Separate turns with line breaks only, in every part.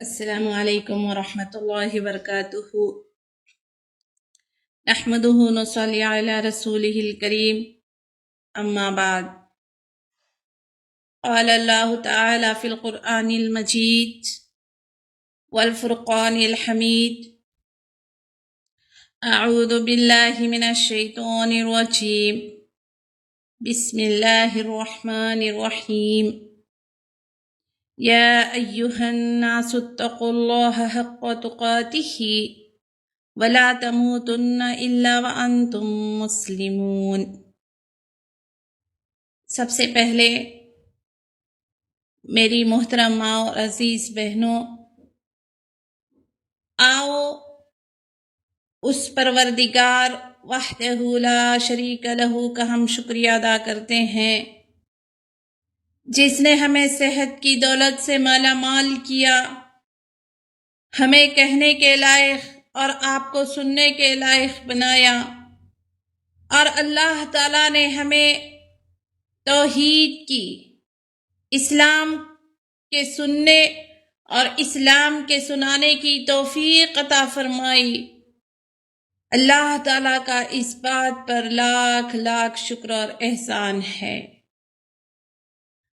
السلام علیکم ورحمۃ اللہ وبرکاتہ۔ نحمده ونصلي على رسوله الكريم، اما بعد، قال اللہ تعالی فی القرآن المجید والفرقان الحمید، اعوذ باللہ من الشیطان الرجیم، بسم اللہ الرحمن الرحیم، یا ایہا الناس اتقوا اللہ حق تقاتہ ولا تموتن الا وانتم مسلمون۔ سب سے پہلے میری محترم ماں اور عزیز بہنوں، آؤ اس پروردگار وحدہ لا شریک لہ کا ہم شکریہ ادا کرتے ہیں جس نے ہمیں صحت کی دولت سے مالا مال کیا، ہمیں کہنے کے لائق اور آپ کو سننے کے لائق بنایا، اور اللہ تعالیٰ نے ہمیں توحید کی، اسلام کے سننے اور اسلام کے سنانے کی توفیق عطا فرمائی۔ اللہ تعالیٰ کا اس بات پر لاکھ لاکھ شکر اور احسان ہے۔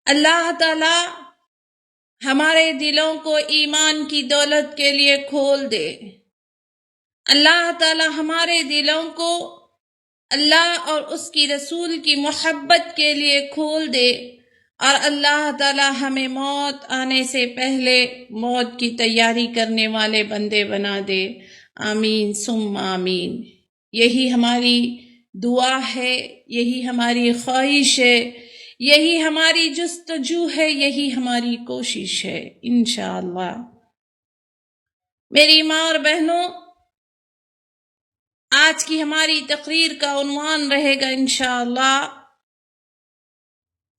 اللہ تعالیٰ ہمارے دلوں کو ایمان کی دولت کے لیے کھول دے۔ اللہ تعالیٰ ہمارے دلوں کو اللہ اور اس کی رسول کی محبت کے لیے کھول دے، اور اللہ تعالیٰ ہمیں موت آنے سے پہلے موت کی تیاری کرنے والے بندے بنا دے۔ آمین ثم آمین۔ یہی ہماری دعا ہے، یہی ہماری خواہش ہے، یہی ہماری جستجو ہے، یہی ہماری کوشش ہے انشاءاللہ۔ میری ماں اور بہنوں، آج کی ہماری تقریر کا عنوان رہے گا انشاءاللہ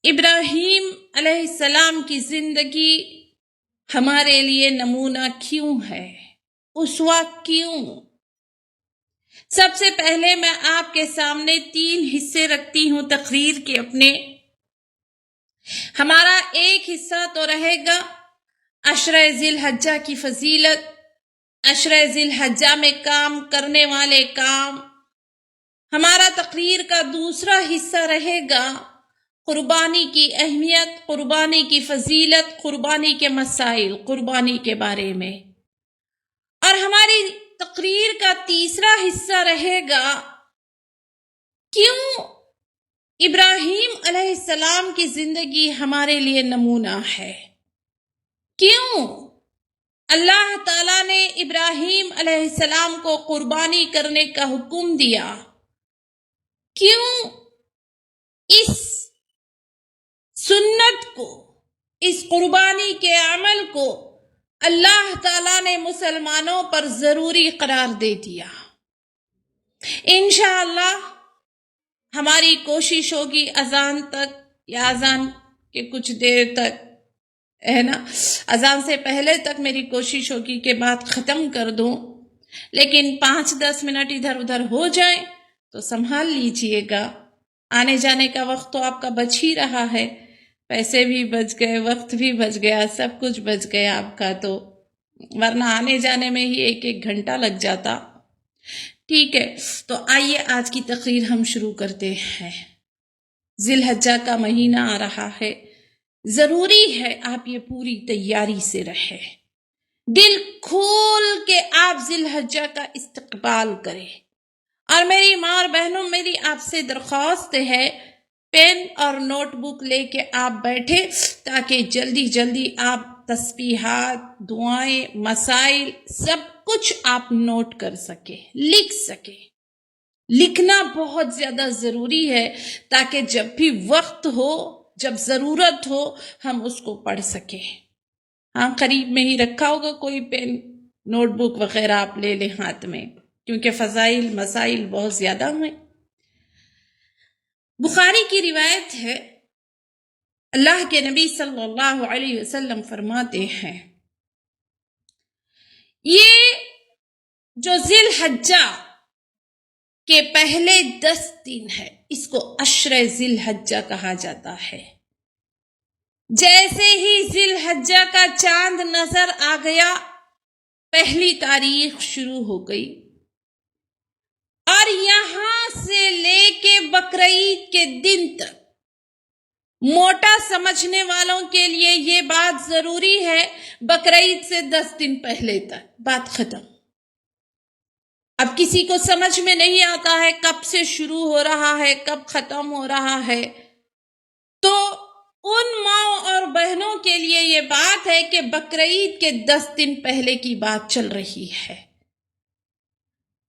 ابراہیم علیہ السلام کی زندگی ہمارے لیے نمونہ کیوں ہے، اسوہ کیوں؟ سب سے پہلے میں آپ کے سامنے 3 حصے رکھتی ہوں تقریر کے اپنے۔ ہمارا ایک حصہ تو رہے گا عشرہ ذی الحجہ کی فضیلت، عشرہ ذی الحجہ میں کام کرنے والے کام۔ ہمارا تقریر کا دوسرا حصہ رہے گا قربانی کی اہمیت، قربانی کی فضیلت، قربانی کے مسائل، قربانی کے بارے میں۔ اور ہماری تقریر کا تیسرا حصہ رہے گا کیوں ابراہیم علیہ السلام کی زندگی ہمارے لیے نمونہ ہے، کیوں اللہ تعالیٰ نے ابراہیم علیہ السلام کو قربانی کرنے کا حکم دیا، کیوں اس سنت کو، اس قربانی کے عمل کو اللہ تعالیٰ نے مسلمانوں پر ضروری قرار دے دیا۔ انشاءاللہ ہماری کوشش ہوگی اذان تک یا اذان کے کچھ دیر تک، ہے نا، اذان سے پہلے تک میری کوشش ہوگی کہ بات ختم کر دوں، لیکن 5-10 منٹ ادھر ادھر ہو جائیں تو سنبھال لیجئے گا۔ آنے جانے کا وقت تو آپ کا بچ ہی رہا ہے، پیسے بھی بچ گئے، وقت بھی بچ گیا، سب کچھ بچ گیا آپ کا، تو ورنہ آنے جانے میں ہی 1-1 گھنٹہ لگ جاتا۔ ٹھیک ہے، تو آئیے آج کی تقریر ہم شروع کرتے ہیں۔ ذی الحجہ کا مہینہ آ رہا ہے، ضروری ہے آپ یہ پوری تیاری سے رہے، دل کھول کے آپ ذی الحجہ کا استقبال کریں۔ اور میری ماں اور بہنوں، میری آپ سے درخواست ہے پین اور نوٹ بک لے کے آپ بیٹھے تاکہ جلدی جلدی آپ تسبیحات، دعائیں، مسائل سب کچھ آپ نوٹ کر سکے، لکھ سکے۔ لکھنا بہت زیادہ ضروری ہے تاکہ جب بھی وقت ہو، جب ضرورت ہو، ہم اس کو پڑھ سکیں۔ ہاں، قریب میں ہی رکھا ہوگا کوئی پین نوٹ بک وغیرہ، آپ لے لیں ہاتھ میں، کیونکہ فضائل مسائل بہت زیادہ ہیں۔ بخاری کی روایت ہے، اللہ کے نبی صلی اللہ علیہ وسلم فرماتے ہیں، یہ جو ذی الحجہ کے پہلے 10 دن ہے، اس کو عشرہ ذی الحجہ کہا جاتا ہے۔ جیسے ہی ذی الحجہ کا چاند نظر آ گیا، پہلی تاریخ شروع ہو گئی، اور یہاں سے لے کے بقرعید کے دن تک موٹا سمجھنے والوں کے لیے یہ بات ضروری ہے، بقرعید سے 10 دن پہلے تک بات ختم۔ اب کسی کو سمجھ میں نہیں آتا ہے کب سے شروع ہو رہا ہے، کب ختم ہو رہا ہے، تو ان ماں اور بہنوں کے لیے یہ بات ہے کہ بقرعید کے 10 دن پہلے کی بات چل رہی ہے۔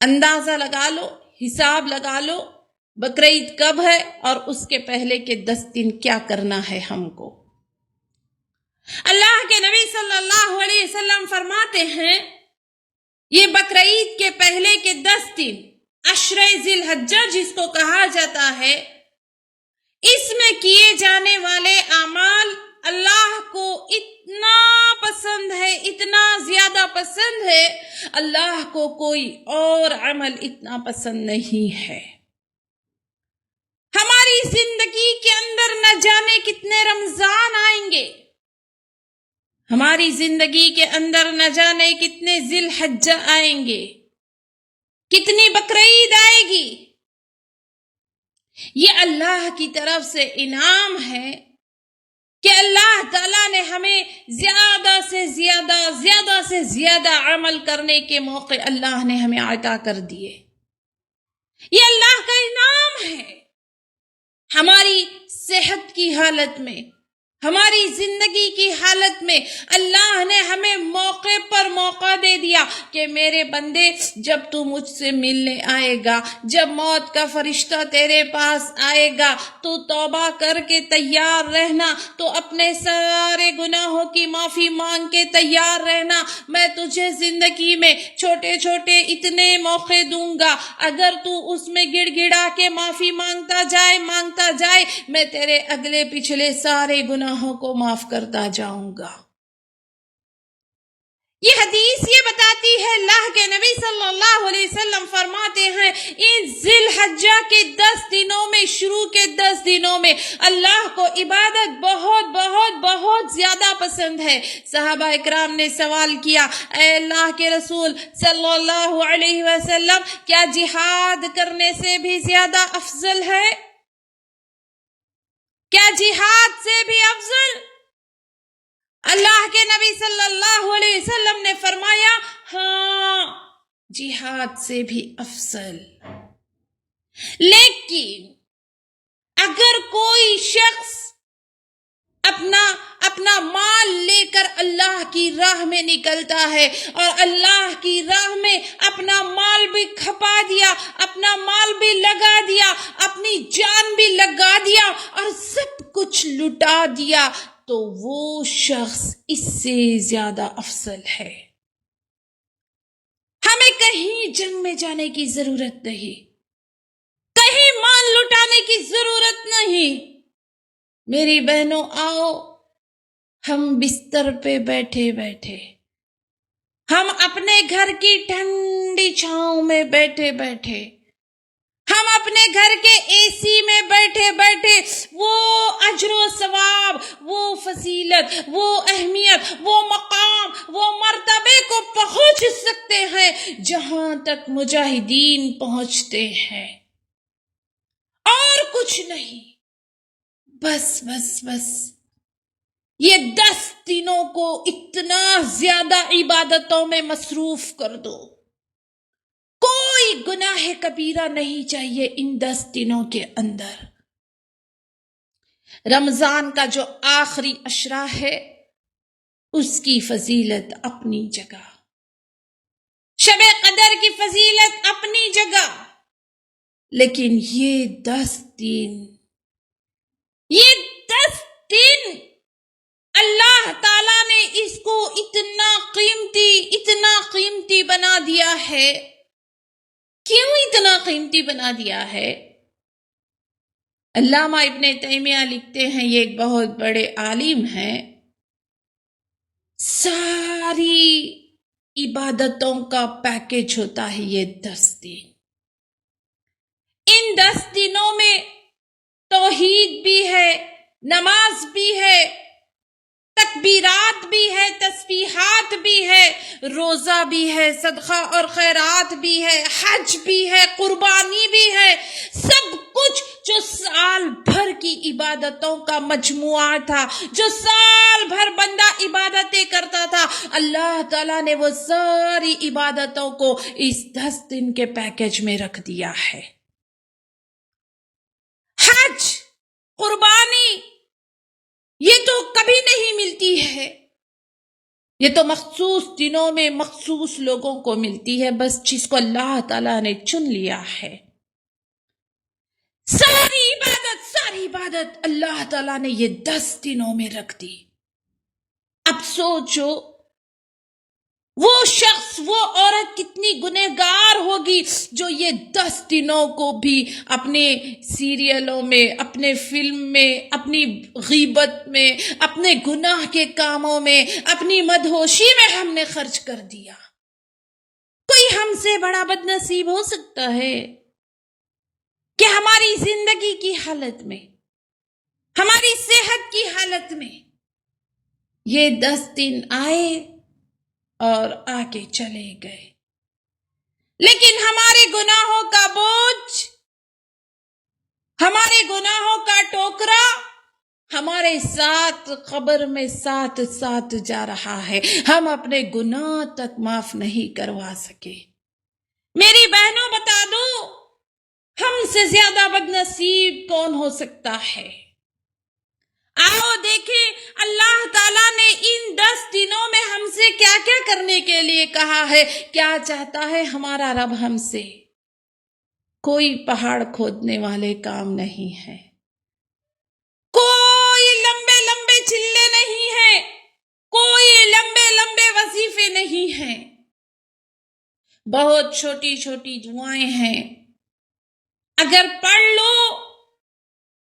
اندازہ لگا لو، حساب لگا لو، بقرعید کب ہے اور اس کے پہلے کے 10 دن کیا کرنا ہے ہم کو۔ اللہ کے نبی صلی اللہ علیہ وسلم فرماتے ہیں، یہ بقرعید کے پہلے کے 10 دن عشرہ ذی الحجہ جس کو کہا جاتا ہے، اس میں کیے جانے والے اعمال اللہ کو اتنا پسند ہے، اتنا زیادہ پسند ہے، اللہ کو کوئی اور عمل اتنا پسند نہیں ہے۔ ہماری زندگی کے اندر نہ جانے کتنے رمضان آئیں گے، ہماری زندگی کے اندر نہ جانے کتنے ذی الحجہ آئیں گے، کتنی بقرعید آئے گی۔ یہ اللہ کی طرف سے انعام ہے کہ اللہ تعالیٰ نے ہمیں زیادہ سے زیادہ عمل کرنے کے موقع اللہ نے ہمیں عطا کر دیے۔ یہ اللہ کا انعام ہے۔ ہماری صحت کی حالت میں، ہماری زندگی کی حالت میں اللہ نے ہمیں موقع پر موقع دے دیا کہ میرے بندے، جب تو مجھ سے ملنے آئے گا، جب موت کا فرشتہ تیرے پاس آئے گا، تو توبہ کر کے تیار رہنا، تو اپنے سارے گناہوں کی معافی مانگ کے تیار رہنا۔ میں تجھے زندگی میں چھوٹے چھوٹے اتنے موقع دوں گا، اگر تو اس میں گڑ گڑا کے معافی مانگتا جائے، میں تیرے اگلے پچھلے سارے گناہوں کو معاف کرتا جاؤں گا۔ یہ حدیث یہ بتاتی ہے، اللہ کے نبی صلی اللہ علیہ وسلم فرماتے ہیں، ان ذی الحجہ کے 10 دنوں میں، شروع کے 10 دنوں میں اللہ کو عبادت بہت بہت بہت زیادہ پسند ہے۔ صحابہ اکرام نے سوال کیا، اے اللہ کے رسول صلی اللہ علیہ وسلم، کیا جہاد کرنے سے بھی زیادہ افضل ہے؟ کیا جہاد سے بھی افضل؟ اللہ کے نبی صلی اللہ علیہ وسلم نے فرمایا، ہاں، جہاد سے بھی افضل۔ لیکن اگر کوئی شخص اپنا مال لے کر اللہ کی راہ میں نکلتا ہے، اور اللہ کی راہ میں اپنا مال بھی کھپا دیا، اپنا مال بھی لگا دیا، اپنی جان بھی لگا دیا، اور سب کچھ لٹا دیا، تو وہ شخص اس سے زیادہ افضل ہے۔ ہمیں کہیں جنگ میں جانے کی ضرورت نہیں، کہیں مال لٹانے کی ضرورت نہیں۔ میری بہنوں، آؤ، ہم بستر پہ بیٹھے بیٹھے، ہم اپنے گھر کی ٹھنڈی چھاؤں میں بیٹھے بیٹھے، ہم اپنے گھر کے اے سی میں بیٹھے بیٹھے وہ اجر و ثواب، وہ فضیلت، وہ اہمیت، وہ مقام، وہ مرتبے کو پہنچ سکتے ہیں جہاں تک مجاہدین پہنچتے ہیں، اور کچھ نہیں۔ بس یہ 10 دنوں کو اتنا زیادہ عبادتوں میں مصروف کر دو، کوئی گناہ کبیرہ نہیں چاہیے ان 10 دنوں کے اندر۔ رمضان کا جو آخری عشرہ ہے، اس کی فضیلت اپنی جگہ، شب قدر کی فضیلت اپنی جگہ، لیکن یہ 10 دن اللہ تعالیٰ نے اس کو اتنا قیمتی بنا دیا ہے۔ کیوں اتنا قیمتی بنا دیا ہے؟ علامہ ابن تیمیہ لکھتے ہیں، یہ ایک بہت بڑے عالم ہیں، ساری عبادتوں کا پیکج ہوتا ہے یہ 10 دن۔ ان 10 دنوں میں توحید بھی ہے، نماز بھی ہے، تکبیرات بھی ہے، تسبیحات بھی ہے، روزہ بھی ہے، صدقہ اور خیرات بھی ہے، حج بھی ہے، قربانی بھی ہے، سب کچھ جو سال بھر کی عبادتوں کا مجموعہ تھا، جو سال بھر بندہ عبادتیں کرتا تھا، اللہ تعالیٰ نے وہ ساری عبادتوں کو اس 10 دن کے پیکج میں رکھ دیا ہے۔ حج، قربانی، یہ تو کبھی نہیں ملتی ہے، یہ تو مخصوص دنوں میں مخصوص لوگوں کو ملتی ہے، بس جس کو اللہ تعالیٰ نے چن لیا ہے۔ ساری عبادت اللہ تعالیٰ نے یہ 10 دنوں میں رکھ دی۔ اب سوچو وہ شخص، وہ عورت کتنی گنہگار ہوگی جو یہ 10 دنوں کو بھی اپنے سیریلوں میں، اپنے فلم میں، اپنی غیبت میں، اپنے گناہ کے کاموں میں، اپنی مدہوشی میں ہم نے خرچ کر دیا۔ کوئی ہم سے بڑا بد نصیب ہو سکتا ہے کہ ہماری زندگی کی حالت میں، ہماری صحت کی حالت میں یہ 10 دن آئے اور آگے چلے گئے، لیکن ہمارے گناہوں کا بوجھ، ہمارے گناہوں کا ٹوکرا ہمارے ساتھ قبر میں ساتھ ساتھ جا رہا ہے، ہم اپنے گناہ تک معاف نہیں کروا سکے۔ میری بہنوں بتا دو، ہم سے زیادہ بد نصیب کون ہو سکتا ہے؟ آؤ دیکھیں اللہ تعالیٰ نے ان 10 دنوں میں ہم سے کیا کیا کرنے کے لیے کہا ہے، کیا چاہتا ہے ہمارا رب ہم سے۔ کوئی پہاڑ کھودنے والے کام نہیں ہے، کوئی لمبے لمبے چلے نہیں ہیں، کوئی لمبے لمبے وظیفے نہیں ہیں، بہت چھوٹی چھوٹی دعائیں ہیں، اگر پڑھ لو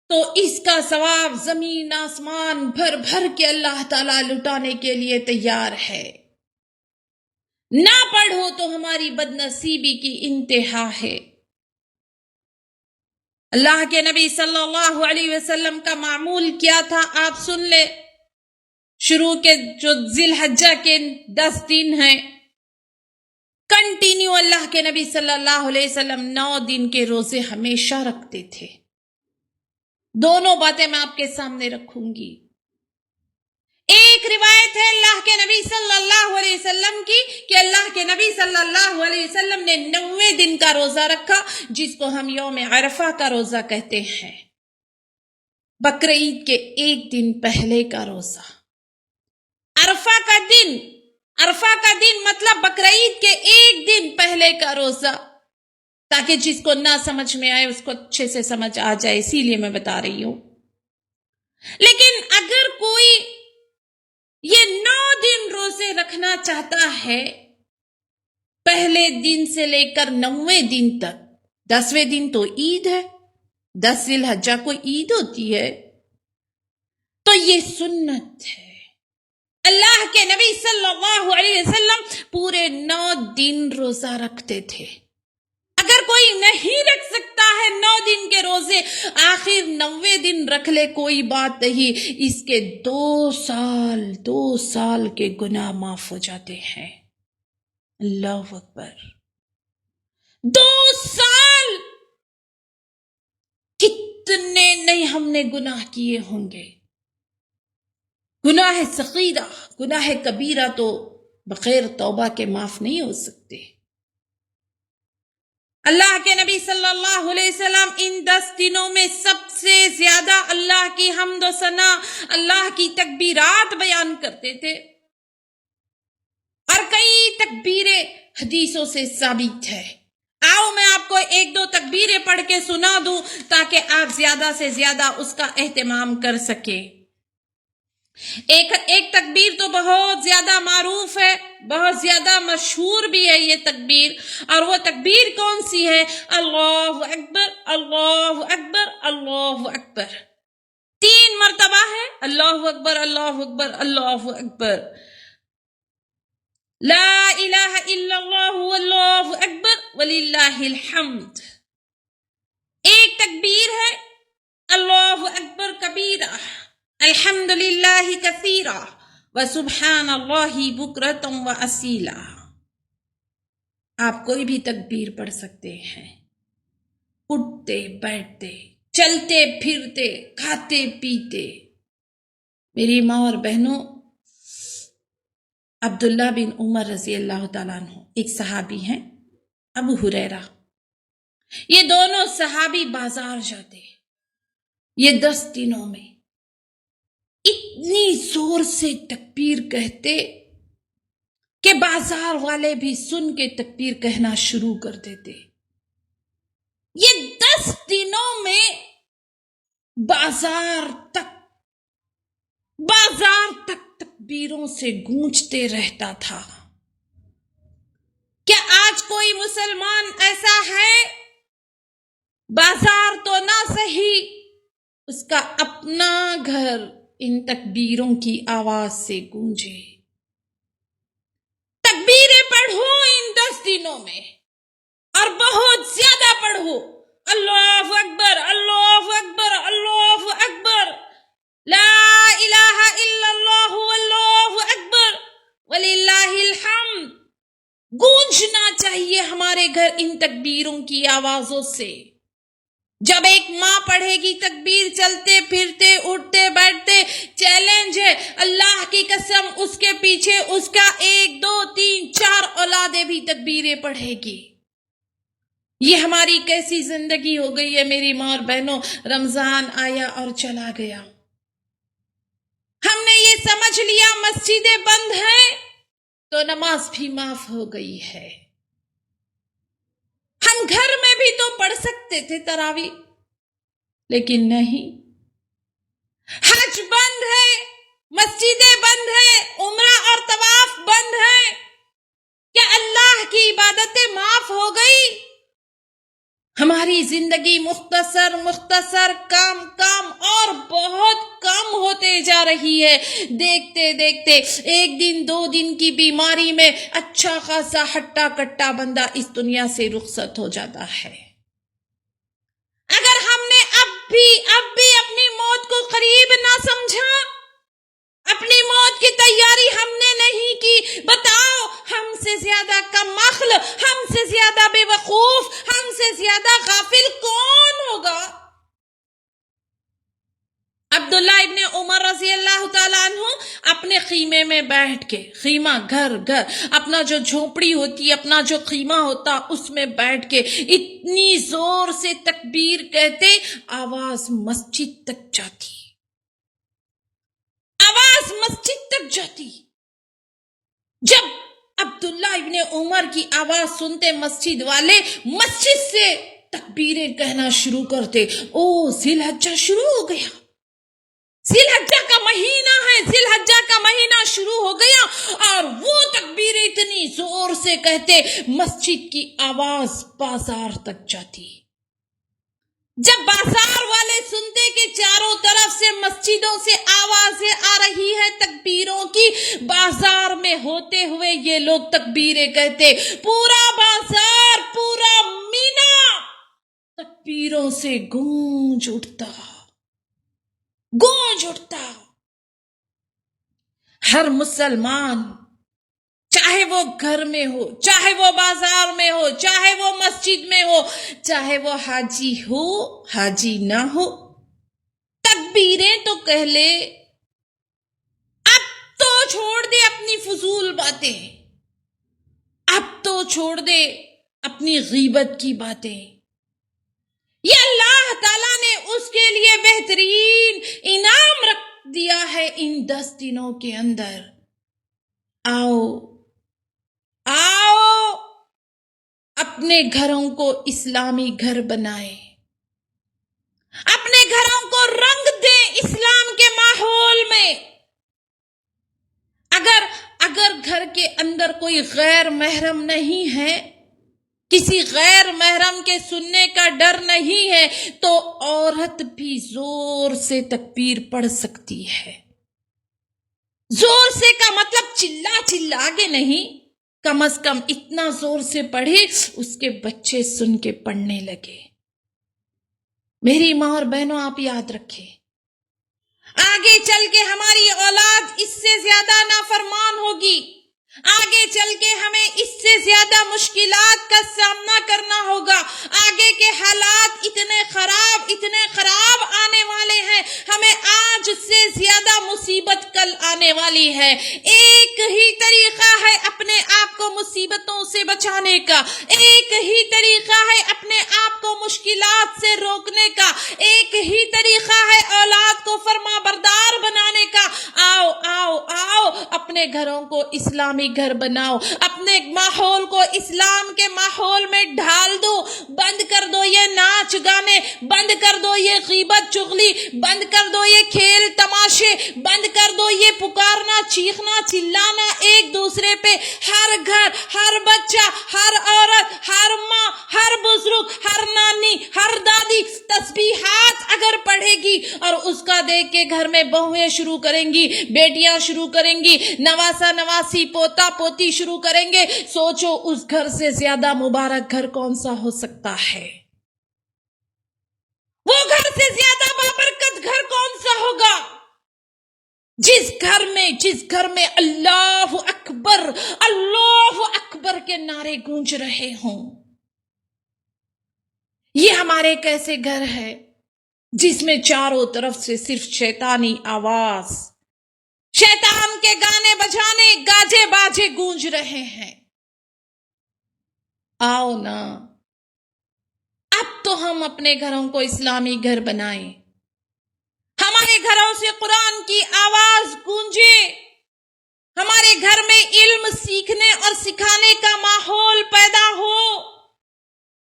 تو اس کا ثواب زمین آسمان بھر بھر کے اللہ تعالیٰ لٹانے کے لیے تیار ہے۔ نہ پڑھو تو ہماری بد نصیبی کی انتہا ہے۔ اللہ کے نبی صلی اللہ علیہ وسلم کا معمول کیا تھا، آپ سن لے۔ شروع کے جو ذی الحجہ کے 10 دن ہیں، کنٹینیو اللہ کے نبی صلی اللہ علیہ وسلم 9 دن کے روزے ہمیشہ رکھتے تھے۔ دونوں باتیں میں آپ کے سامنے رکھوں گی۔ ایک روایت ہے اللہ کے نبی صلی اللہ علیہ وسلم کی کہ اللہ کے نبی صلی اللہ علیہ وسلم نے 90 دن کا روزہ رکھا، جس کو ہم یوم عرفہ کا روزہ کہتے ہیں، بقرعید کے 1 دن پہلے کا روزہ۔ عرفہ کا دن مطلب بقرعید کے 1 دن پہلے کا روزہ، تاکہ جس کو نہ سمجھ میں آئے اس کو اچھے سے سمجھ آ جائے، اسی لیے میں بتا رہی ہوں۔ لیکن اگر کوئی یہ 9 دن روزے رکھنا چاہتا ہے، پہلے دن سے لے کر 90 دن تک، 10ویں دن تو عید ہے، 10 ذی الحجہ کو عید ہوتی ہے، تو یہ سنت ہے۔ اللہ کے نبی صلی اللہ علیہ وسلم پورے 9 دن روزہ رکھتے تھے۔ اگر کوئی نہیں رکھ سکتا ہے 9 دن کے روزے، آخر 90 دن رکھ لے، کوئی بات نہیں، اس کے 2 سال کے گناہ معاف ہو جاتے ہیں۔ اللہ اکبر، 2 سال! کتنے نہیں ہم نے گناہ کیے ہوں گے۔ گناہ صغیرہ، گناہ کبیرہ تو بغیر توبہ کے معاف نہیں ہو سکتے۔ اللہ کے نبی صلی اللہ علیہ وسلم ان 10 دنوں میں سب سے زیادہ اللہ کی حمد و ثنا، اللہ کی تکبیرات بیان کرتے تھے، اور کئی تکبیریں حدیثوں سے ثابت ہے۔ آؤ میں آپ کو 1-2 تکبیریں پڑھ کے سنا دوں تاکہ آپ زیادہ سے زیادہ اس کا اہتمام کر سکیں۔ ایک تکبیر تو بہت زیادہ معروف ہے، بہت زیادہ مشہور بھی ہے یہ تکبیر، اور وہ تکبیر کون سی ہے؟ اللہ اکبر، اللہ اکبر، اللہ اکبر۔ 3 مرتبہ ہے، اللہ اکبر، اللہ اکبر، اللہ اکبر، لا الہ الا اللہ واللہ اکبر وللہ الحمد۔ ایک تکبیر ہے اللہ اکبر کبیرہ، الحمد للہ کثیرہ، وسبحان اللہ بکرۃ واصیلا. آپ کوئی بھی تکبیر پڑھ سکتے ہیں، اٹھتے بیٹھتے، چلتے پھرتے، کھاتے پیتے. میری ماں اور بہنوں، عبداللہ بن عمر رضی اللہ تعالیٰ عنہ ایک صحابی ہیں، ابو ہریرہ، یہ دونوں صحابی بازار جاتے. یہ 10 دنوں میں اتنی زور سے تکبیر کہتے کہ بازار والے بھی سن کے تکبیر کہنا شروع کر دیتے. یہ 10 دنوں میں بازار تک تکبیروں سے گونجتے رہتا تھا. کیا آج کوئی مسلمان ایسا ہے؟ بازار تو نہ صحیح، اس کا اپنا گھر ان تکبیروں کی آواز سے گونجے. تکبیریں پڑھو ان 10 دنوں میں، اور بہت زیادہ پڑھو. اللہ اکبر، اللہ اکبر، اللہ اکبر، لا الہ الا اللہ واللہ اکبر وللہ الحمد. گونجنا چاہیے ہمارے گھر ان تکبیروں کی آوازوں سے. جب ایک ماں پڑھے گی تکبیر چلتے پھرتے اٹھتے بیٹھتے، چیلنج ہے، اللہ کی قسم اس کے پیچھے اس کا 1 2 3 4 اولادیں بھی تکبیریں پڑھے گی. یہ ہماری کیسی زندگی ہو گئی ہے میری ماں اور بہنوں. رمضان آیا اور چلا گیا، ہم نے یہ سمجھ لیا مسجدیں بند ہیں تو نماز بھی معاف ہو گئی ہے. ہم گھر میں بھی تو پڑھ سکتے تھے تراویح، لیکن نہیں. حج بند ہے، مسجدیں بند ہیں، عمرہ اور طواف بند ہے. کیا اللہ کی عبادتیں معاف ہو گئی؟ ہماری زندگی مختصر کام اور بہت کم ہوتے جا رہی ہے. دیکھتے دیکھتے 1 دن 2 دن کی بیماری میں اچھا خاصا ہٹا کٹا بندہ اس دنیا سے رخصت ہو جاتا ہے. اگر ہم نے اب بھی اپنی موت کو قریب نہ سمجھا، اپنی موت کی تیاری ہم نے نہیں کی، بتاؤ ہم سے زیادہ کم عقل، ہم سے زیادہ بے وقوف، ہم سے زیادہ غافل کون ہوگا؟ عبداللہ ابن عمر رضی اللہ تعالیٰ عنہ اپنے خیمے میں بیٹھ کے، خیمہ گھر اپنا جو جھونپڑی ہوتی، اپنا جو خیمہ ہوتا، اس میں بیٹھ کے اتنی زور سے تکبیر کہتے، آواز مسجد تک جاتی. آواز مسجد تک جاتی. جب عبداللہ ابن عمر کی آواز سنتے مسجد والے مسجد سے تکبیریں کہنا شروع کرتے. ذی الحجہ شروع ہو گیا، ذی الحجہ کا مہینہ ہے، ذی الحجہ کا مہینہ شروع ہو گیا، اور وہ تکبیریں اتنی زور سے کہتے مسجد کی آواز بازار تک جاتی. جب بازار والے سنتے کہ چاروں طرف سے مسجدوں سے آوازیں آ رہی ہے تکبیروں کی، بازار میں ہوتے ہوئے یہ لوگ تکبیریں کہتے، پورا بازار، پورا مینا تکبیروں سے گونج اٹھتا. ہر مسلمان، چاہے وہ گھر میں ہو، چاہے وہ بازار میں ہو، چاہے وہ مسجد میں ہو، چاہے وہ حاجی ہو حاجی نہ ہو، تکبیریں تو کہہ لے. اب تو چھوڑ دے اپنی فضول باتیں، اب تو چھوڑ دے اپنی غیبت کی باتیں. یہ اللہ تعالیٰ نے اس کے لیے بہترین انعام رکھ دیا ہے ان 10 دنوں کے اندر. آؤ اپنے گھروں کو اسلامی گھر بنائیں، اپنے گھروں کو رنگ دیں اسلام کے ماحول میں. اگر گھر کے اندر کوئی غیر محرم نہیں ہے، کسی غیر محرم کے سننے کا ڈر نہیں ہے، تو عورت بھی زور سے تکبیر پڑھ سکتی ہے. زور سے کا مطلب چلا کے نہیں، کم از کم اتنا زور سے پڑھے اس کے بچے سن کے پڑھنے لگے. میری ماں اور بہنوں، آپ یاد رکھیں، آگے چل کے ہماری اولاد اس سے زیادہ نافرمان ہوگی، آگے چل کے ہمیں اس سے زیادہ مشکلات کا سامنا کرنا ہوگا، آگے کے حالات اتنے خراب آنے والے ہیں، ہمیں آج سے زیادہ مصیبت کل آنے والی ہے۔ ایک ہی طریقہ ہے اپنے آپ کو مصیبتوں سے بچانے کا، ایک ہی طریقہ ہے اپنے آپ کو مشکلات سے روکنے کا، ایک ہی طریقہ ہے اولاد کو فرما بردار بنانے کا۔ آؤ آؤ آؤ، اپنے گھروں کو اسلامی گھر بناؤ، اپنے ماحول کو اسلام کے ماحول میں ڈھال دو، بند کر دو یہ ناچ گانے، بند کر دو یہ غیبت چغلی، بند کر دو یہ کھیل تماشے، بند کر دو یہ پکارنا چیخنا چلانا ایک دوسرے پہ۔ ہر گھر، ہر بچہ، ہر عورت، ہر ماں، ہر بزرگ، ہر نانی، ہر دادی تسبیحات اگر پڑھے گی اور اس کا دیکھ کے گھر میں بہویں شروع کریں گی، بیٹیاں شروع کریں گی، نواسا نواسی پوتا پوتی شروع کریں گے، سوچو اس گھر سے زیادہ مبارک گھر کون سا ہو سکتا ہے؟ وہ گھر سے زیادہ بابرکت گھر کون سا ہوگا؟ جس گھر میں اللہ اکبر کے نعرے گونج رہے ہوں۔ یہ ہمارے کیسے گھر ہے جس میں چاروں طرف سے صرف شیطانی آواز، شیطان کے گانے بجانے، گاجے باجے گونج رہے ہیں؟ آؤ نا، اب تو ہم اپنے گھروں کو اسلامی گھر بنائیں، ہمارے گھروں سے قرآن کی آواز گونجے، ہمارے گھر میں علم سیکھنے اور سکھانے کا ماحول پیدا ہو۔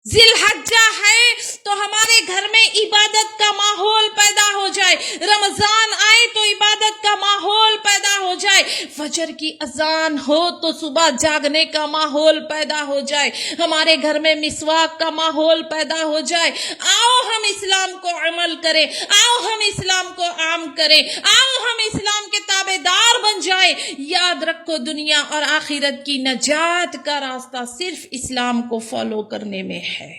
ذی الحجہ ہے تو ہمارے گھر میں عبادت کا ماحول پیدا ہو جائے، رمضان آئے تو عبادت کا ماحول پیدا ہو جائے، فجر کی اذان ہو تو صبح جاگنے کا ماحول پیدا ہو جائے، ہمارے گھر میں مسواک کا ماحول پیدا ہو جائے۔ آؤ ہم اسلام کو عمل کریں، آؤ ہم اسلام کو عام کریں، آؤ ہم اسلام کے تابع دار بن جائیں۔ یاد رکھو، دنیا اور آخرت کی نجات کا راستہ صرف اسلام کو فالو کرنے میں ہے۔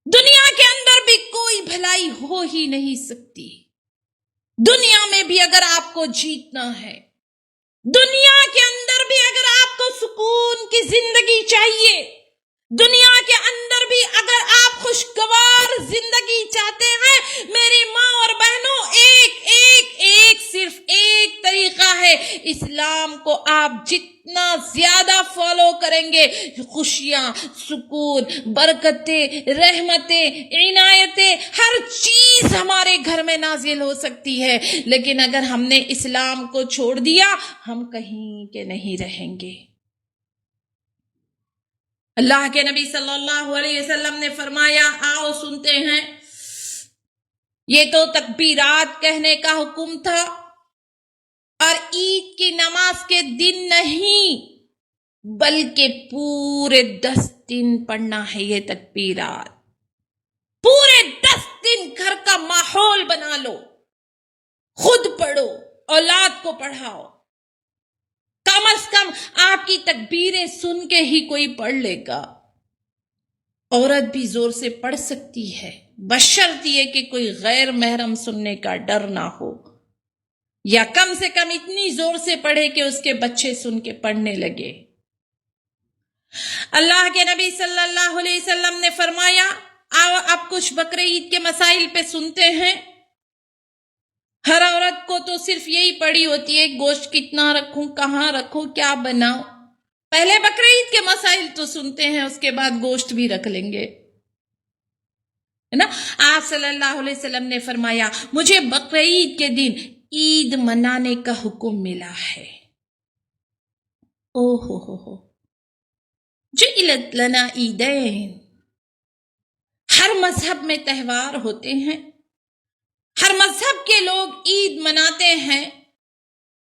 دنیا کے اندر بھی کوئی بھلائی ہو ہی نہیں سکتی۔ دنیا میں بھی اگر آپ کو جیتنا ہے، دنیا کے اندر بھی اگر آپ کو سکون کی زندگی چاہیے، دنیا کے اندر بھی اگر آپ خوشگوار زندگی چاہتے ہیں، میری ماں اور بہنوں، صرف ایک طریقہ ہے، اسلام کو آپ جتنا زیادہ فالو کریں گے، خوشیاں، سکون، برکتیں، رحمتیں، عنایتیں، ہر چیز ہمارے گھر میں نازل ہو سکتی ہے۔ لیکن اگر ہم نے اسلام کو چھوڑ دیا، ہم کہیں کے نہیں رہیں گے۔ اللہ کے نبی صلی اللہ علیہ وسلم نے فرمایا، آؤ سنتے ہیں، یہ تو تکبیرات کہنے کا حکم تھا، اور عید کی نماز کے دن نہیں بلکہ پورے 10 دن پڑھنا ہے یہ تکبیرات۔ پورے 10 دن گھر کا ماحول بنا لو، خود پڑھو، اولاد کو پڑھاؤ۔ کم از کم آپ کی تکبیریں سن کے ہی کوئی پڑھ لے گا۔ عورت بھی زور سے پڑھ سکتی ہے، بشرط یہ کہ کوئی غیر محرم سننے کا ڈر نہ ہو، یا کم سے کم اتنی زور سے پڑھے کہ اس کے بچے سن کے پڑھنے لگے۔ اللہ کے نبی صلی اللہ علیہ وسلم نے فرمایا، آؤ اب کچھ بقرعید کے مسائل پہ سنتے ہیں۔ ہر عورت کو تو صرف یہی پڑی ہوتی ہے، گوشت کتنا رکھوں، کہاں رکھوں، کیا بناؤں۔ پہلے بقرعید کے مسائل تو سنتے ہیں، اس کے بعد گوشت بھی رکھ لیں گے، ہے نا۔ آپ صلی اللہ علیہ وسلم نے فرمایا، مجھے بقرعید کے دن عید منانے کا حکم ملا ہے۔ ہو جعلت لنا عیدین۔ ہر مذہب میں تہوار ہوتے ہیں، ہر مذہب کے لوگ عید مناتے ہیں۔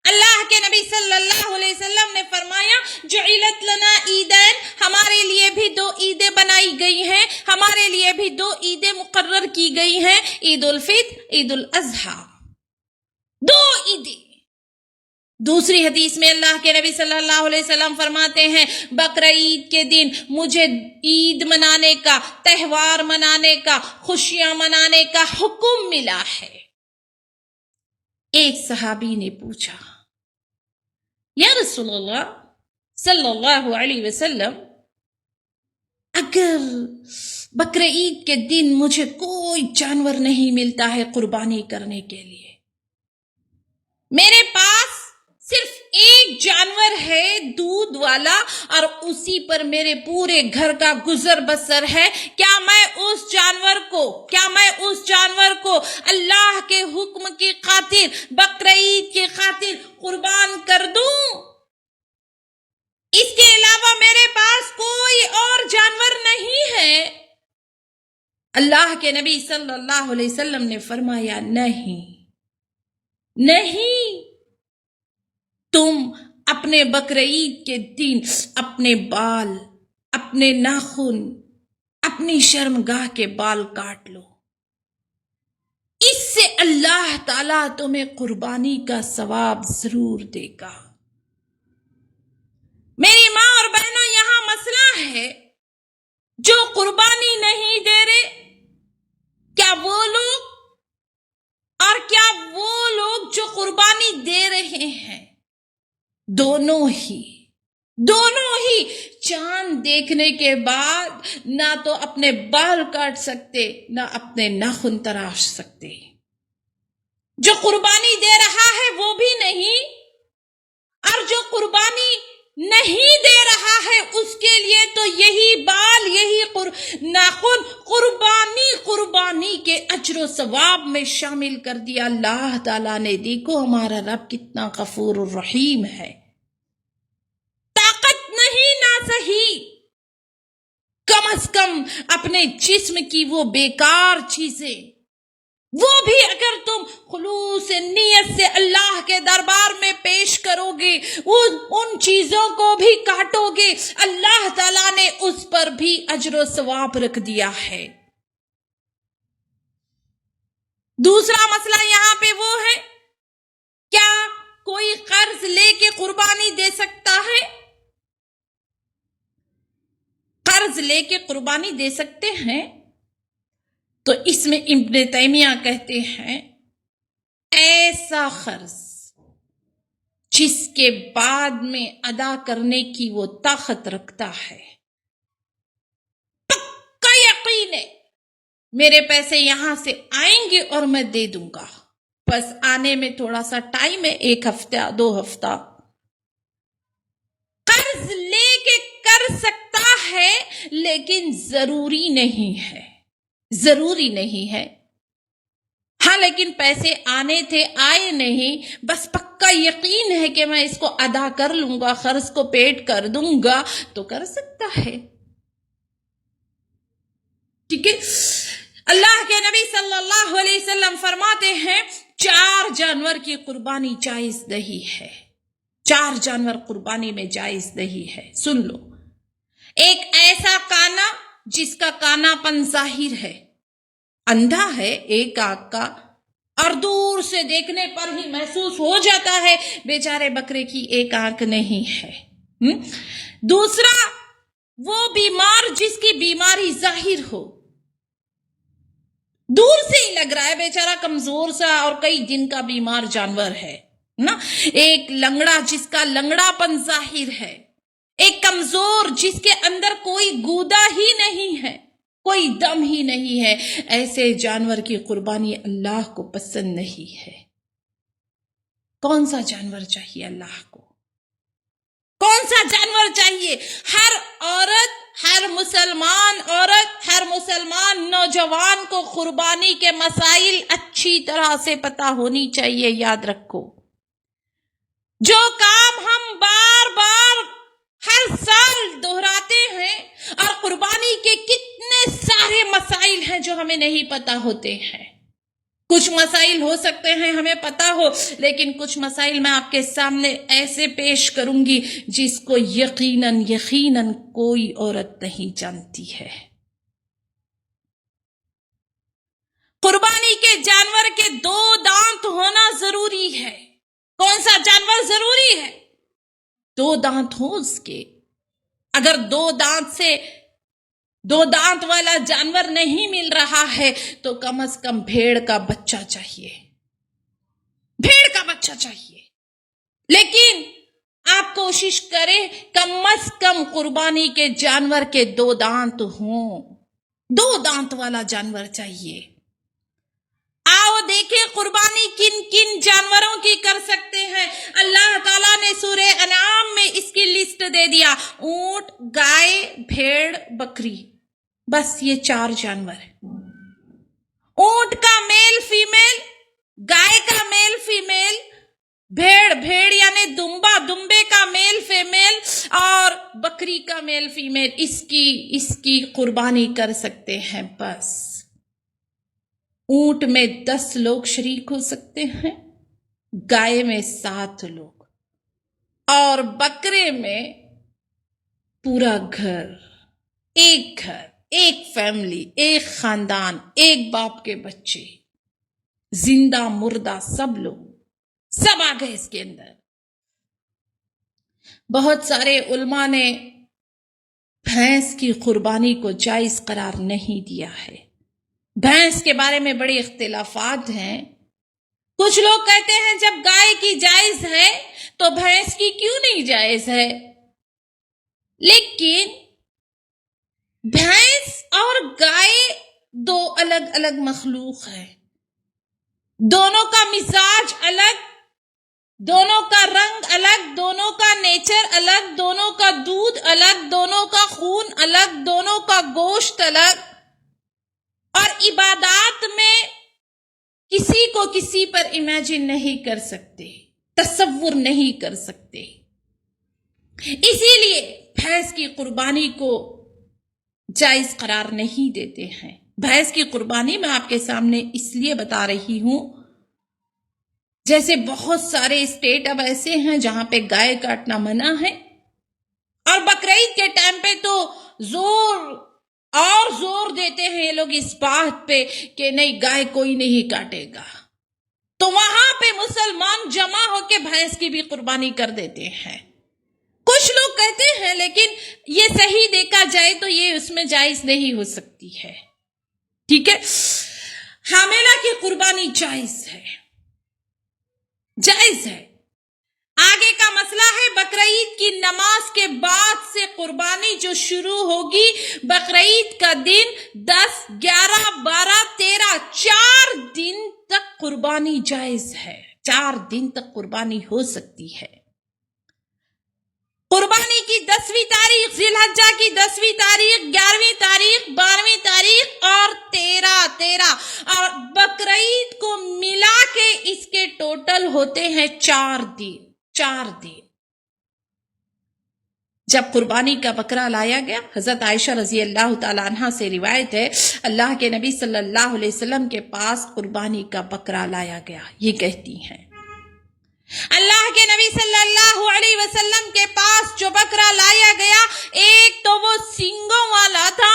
اللہ کے نبی صلی اللہ علیہ وسلم نے فرمایا، جعلت لنا عیدین، ہمارے لیے بھی 2 عیدیں بنائی گئی ہیں، ہمارے لیے بھی 2 عیدیں مقرر کی گئی ہیں، عید الفطر، عید الاضحیٰ، 2 عیدیں۔ دوسری حدیث میں اللہ کے نبی صلی اللہ علیہ وسلم فرماتے ہیں، بقرعید کے دن مجھے عید منانے کا، تہوار منانے کا، خوشیاں منانے کا حکم ملا ہے۔ ایک صحابی نے پوچھا، یا رسول اللہ صلی اللہ علیہ وسلم، اگر بقرعید کے دن مجھے کوئی جانور نہیں ملتا ہے قربانی کرنے کے لیے، میرے پاس صرف ایک جانور ہے دودھ والا اور اسی پر میرے پورے گھر کا گزر بسر ہے، کیا میں اس جانور کو اللہ کے حکم کی خاطر، بقرعید کی خاطر قربان کر دوں؟ اس کے علاوہ میرے پاس کوئی اور جانور نہیں ہے۔ اللہ کے نبی صلی اللہ علیہ وسلم نے فرمایا، نہیں، تم اپنے بقرعید کے دن اپنے بال، اپنے ناخن، اپنی شرمگاہ کے بال کاٹ لو، اس سے اللہ تعالیٰ تمہیں قربانی کا ثواب ضرور دے گا۔ میری ماں اور بہنوں، یہاں مسئلہ ہے، جو قربانی نہیں دے رہے، کیا وہ لوگ جو قربانی دے رہے ہیں، دونوں ہی چاند دیکھنے کے بعد نہ تو اپنے بال کاٹ سکتے، نہ اپنے ناخن تراش سکتے۔ جو قربانی دے رہا ہے وہ بھی نہیں، اور جو قربانی نہیں دے رہا ہے اس کے لیے تو یہی بال، یہی ناخن قربانی کے اجر و ثواب میں شامل کر دیا اللہ تعالیٰ نے۔ دیکھو ہمارا رب کتنا غفور الرحیم ہے۔ طاقت نہیں نہ صحیح، کم از کم اپنے جسم کی وہ بیکار چیزیں، وہ بھی اگر تم خلوص نیت سے اللہ کے دربار میں پیش کرو گے، ان چیزوں کو بھی کاٹو گے، اللہ تعالیٰ نے اس پر بھی اجر و ثواب رکھ دیا ہے۔ دوسرا مسئلہ یہاں پہ وہ ہے، کیا کوئی قرض لے کے قربانی دے سکتا ہے؟ قرض لے کے قربانی دے سکتے ہیں؟ تو اس میں ابن تیمیہ کہتے ہیں، ایسا قرض جس کے بعد میں ادا کرنے کی وہ طاقت رکھتا ہے، پکا یقین ہے میرے پیسے یہاں سے آئیں گے اور میں دے دوں گا، بس آنے میں تھوڑا سا ٹائم ہے، 1 ہفتہ 2 ہفتہ، قرض لے کے کر سکتا ہے، لیکن ضروری نہیں ہے۔ ہاں، لیکن پیسے آنے تھے، آئے نہیں، بس پکا یقین ہے کہ میں اس کو ادا کر لوں گا، قرض کو پیڈ کر دوں گا، تو کر سکتا ہے۔ ٹھیک ہے، اللہ کے نبی صلی اللہ علیہ وسلم فرماتے ہیں 4 جانور کی قربانی جائز نہیں ہے، 4 جانور قربانی میں جائز نہیں ہے۔ سن لو، ایک ایسا کانا جس کا کانا پن ظاہر ہے، اندھا ہے ایک آنکھ کا، اور دور سے دیکھنے پر ہی محسوس ہو جاتا ہے بیچارے بکرے کی ایک آنکھ نہیں ہے۔ دوسرا، وہ بیمار جس کی بیماری ظاہر ہو، دور سے ہی لگ رہا ہے بیچارہ کمزور سا اور کئی دن کا بیمار جانور ہے نا۔ ایک لنگڑا جس کا لنگڑا پن ظاہر ہے، ایک کمزور جس کے اندر کوئی گودا ہی نہیں ہے، کوئی دم ہی نہیں ہے، ایسے جانور کی قربانی اللہ کو پسند نہیں ہے۔ کون سا جانور چاہیے اللہ کو؟ کون سا جانور چاہیے؟ ہر عورت، ہر مسلمان عورت، ہر مسلمان نوجوان کو قربانی کے مسائل اچھی طرح سے پتہ ہونی چاہیے۔ یاد رکھو، جو کام ہم بار بار ہر سال دہراتے ہیں، اور قربانی کے کتنے سارے مسائل ہیں جو ہمیں نہیں پتہ ہوتے ہیں۔ کچھ مسائل ہو سکتے ہیں ہمیں پتہ ہو، لیکن کچھ مسائل میں آپ کے سامنے ایسے پیش کروں گی جس کو یقیناً کوئی عورت نہیں جانتی ہے۔ قربانی کے جانور کے 2 دانت ہونا ضروری ہے۔ کون سا جانور ضروری ہے؟ 2 دانت ہو اس کے۔ اگر 2 دانت والا جانور نہیں مل رہا ہے تو کم از کم بھیڑ کا بچہ چاہیے، بھیڑ کا بچہ چاہیے، لیکن آپ کوشش کریں کم از کم قربانی کے جانور کے 2 دانت ہوں، 2 دانت والا جانور چاہیے۔ آؤ دیکھیں قربانی کن کن جانوروں کی کر سکتے ہیں۔ اللہ تعالیٰ نے سورہ انعام میں اس کی لسٹ دے دیا، اونٹ، گائے، بھیڑ، بکری، بس یہ 4 جانور ہیں۔ اونٹ کا میل فیمیل، گائے کا میل فیمیل، بھیڑ یعنی دمبے کا میل فیمیل، اور بکری کا میل فیمیل، اس کی قربانی کر سکتے ہیں۔ بس اونٹ میں 10 لوگ شریک ہو سکتے ہیں، گائے میں 7 لوگ، اور بکرے میں پورا گھر، ایک فیملی، ایک خاندان، ایک باپ کے بچے، زندہ مردہ سب لوگ، سب آ گئے اس کے اندر۔ بہت سارے علماء نے بھینس کی قربانی کو جائز قرار نہیں دیا ہے۔ بھینس کے بارے میں بڑے اختلافات ہیں۔ کچھ لوگ کہتے ہیں جب گائے کی جائز ہے تو بھینس کی کیوں نہیں جائز ہے؟ لیکن بھینس اور گائے 2 الگ الگ مخلوق ہیں، دونوں کا مزاج الگ، دونوں کا رنگ الگ، دونوں کا نیچر الگ، دونوں کا دودھ الگ، دونوں کا خون الگ، دونوں کا گوشت الگ، اور عبادات میں کسی کو کسی پر امیجن نہیں کر سکتے، تصور نہیں کر سکتے۔ اسی لیے بھینس کی قربانی کو جائز قرار نہیں دیتے ہیں۔ بھینس کی قربانی میں آپ کے سامنے اس لیے بتا رہی ہوں، جیسے بہت سارے اسٹیٹ اب ایسے ہیں جہاں پہ گائے کاٹنا منع ہے، اور بقرعید کے ٹائم پہ تو زور دیتے ہیں یہ لوگ اس بات پہ کہ نہیں، گائے کوئی نہیں کاٹے گا، تو وہاں پہ مسلمان جمع ہو کے بھینس کی بھی قربانی کر دیتے ہیں۔ کچھ لوگ کہتے ہیں لیکن یہ صحیح دیکھا جائے تو یہ اس میں جائز نہیں ہو سکتی ہے، ٹھیک ہے؟ حاملہ کی قربانی جائز ہے۔ آگے کا مسئلہ ہے بقرعید کی نماز کے بعد سے قربانی جو شروع ہوگی، بقرعید کا دن 10، 11، 12، 13، 4 دن تک قربانی جائز ہے، 4 دن تک قربانی ہو سکتی ہے۔ قربانی کی 10ویں تاریخ، ذی الحجہ کی 10ویں تاریخ، 11ویں تاریخ، 12ویں تاریخ اور 13 اور بقرعید کو ملا کے اس کے ٹوٹل ہوتے ہیں 4 دن۔ جب قربانی کا بکرا لایا گیا، حضرت عائشہ رضی اللہ تعالیٰ عنہ سے روایت ہے، اللہ کے نبی صلی اللہ علیہ وسلم کے پاس قربانی کا بکرا لایا گیا، یہ کہتی ہیں اللہ کے نبی صلی اللہ علیہ وسلم کے پاس جو بکرا لایا گیا، ایک تو وہ سینگوں والا تھا،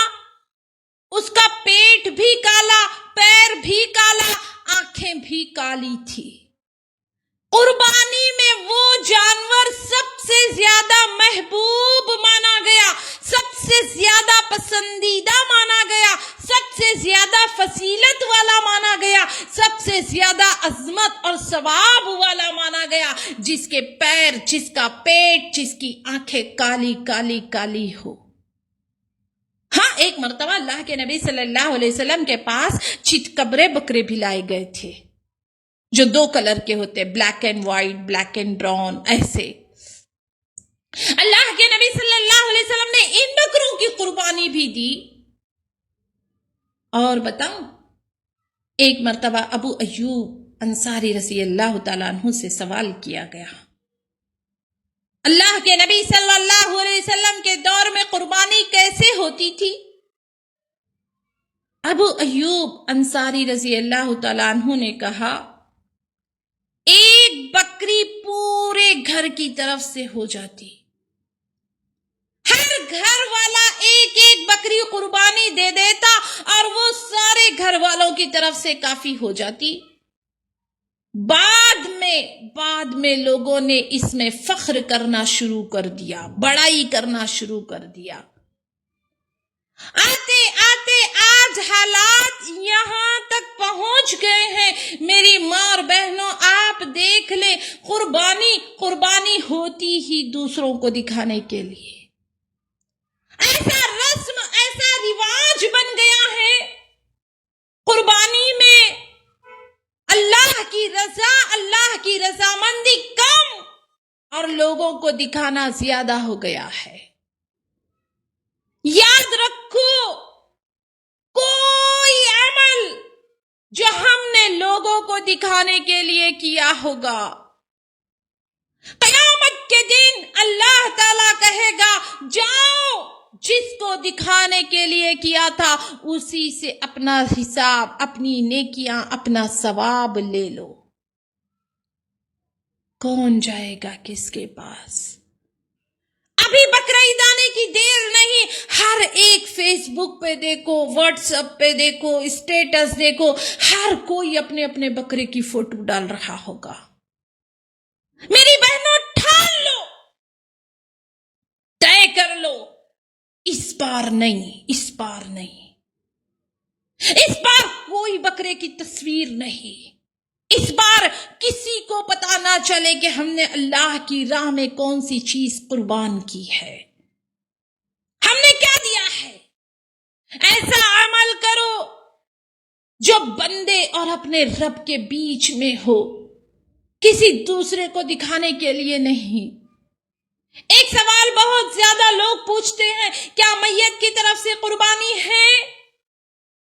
اس کا پیٹ بھی کالا، پیر بھی کالا، آنکھیں بھی کالی تھی۔ قربانی میں وہ جانور سب سے زیادہ محبوب مانا گیا، سب سے زیادہ پسندیدہ مانا گیا، سب سے زیادہ فضیلت والا مانا گیا، سب سے زیادہ عظمت اور ثواب والا مانا گیا، جس کے پیر، جس کا پیٹ، جس کی آنکھیں کالی ہو۔ ہاں، ایک مرتبہ اللہ کے نبی صلی اللہ علیہ وسلم کے پاس چتکبرے بکرے بھی لائے گئے تھے، جو 2 کلر کے ہوتے، black and white, black and brown, ایسے۔ اللہ کے نبی صلی اللہ علیہ وسلم نے ان بکروں کی قربانی بھی دی۔ اور بتاؤں، ایک مرتبہ ابو ایوب انصاری رضی اللہ تعالیٰ عنہ سے سوال کیا گیا، اللہ کے نبی صلی اللہ علیہ وسلم کے دور میں قربانی کیسے ہوتی تھی؟ ابو ایوب انصاری رضی اللہ تعالیٰ عنہ نے کہا، ایک بکری پورے گھر کی طرف سے ہو جاتی، ہر گھر والا ایک بکری قربانی دے دیتا اور وہ سارے گھر والوں کی طرف سے کافی ہو جاتی۔ بعد میں لوگوں نے اس میں فخر کرنا شروع کر دیا، بڑائی کرنا شروع کر دیا۔ آتے آتے آج حالات یہاں تک پہنچ گئے ہیں میری ماں اور بہنوں، آپ دیکھ لیں، قربانی ہوتی ہی دوسروں کو دکھانے کے لیے، ایسا رسم، ایسا رواج بن گیا ہے قربانی میں اللہ کی رضامندی کم اور لوگوں کو دکھانا زیادہ ہو گیا ہے۔ یاد رکھو، کوئی عمل جو ہم نے لوگوں کو دکھانے کے لیے کیا ہوگا، قیامت کے دن اللہ تعالیٰ کہے گا جاؤ، جس کو دکھانے کے لیے کیا تھا اسی سے اپنا حساب، اپنی نیکیاں، اپنا ثواب لے لو۔ کون جائے گا کس کے پاس؟ ابھی بقرعید آنے کی دیر نہیں، ہر ایک فیس بک پہ دیکھو، واٹس ایپ پہ دیکھو، اسٹیٹس دیکھو، ہر کوئی اپنے اپنے بکرے کی فوٹو ڈال رہا ہوگا۔ میری بہنوں، ٹھان لو، طے کر لو، اس بار نہیں، اس بار کوئی بکرے کی تصویر نہیں، اس بار کسی کو پتا نہ چلے کہ ہم نے اللہ کی راہ میں کون سی چیز قربان کی ہے، ہم نے کیا دیا ہے۔ ایسا عمل کرو جو بندے اور اپنے رب کے بیچ میں ہو، کسی دوسرے کو دکھانے کے لیے نہیں۔ ایک سوال بہت زیادہ لوگ پوچھتے ہیں، کیا میت کی طرف سے قربانی ہے؟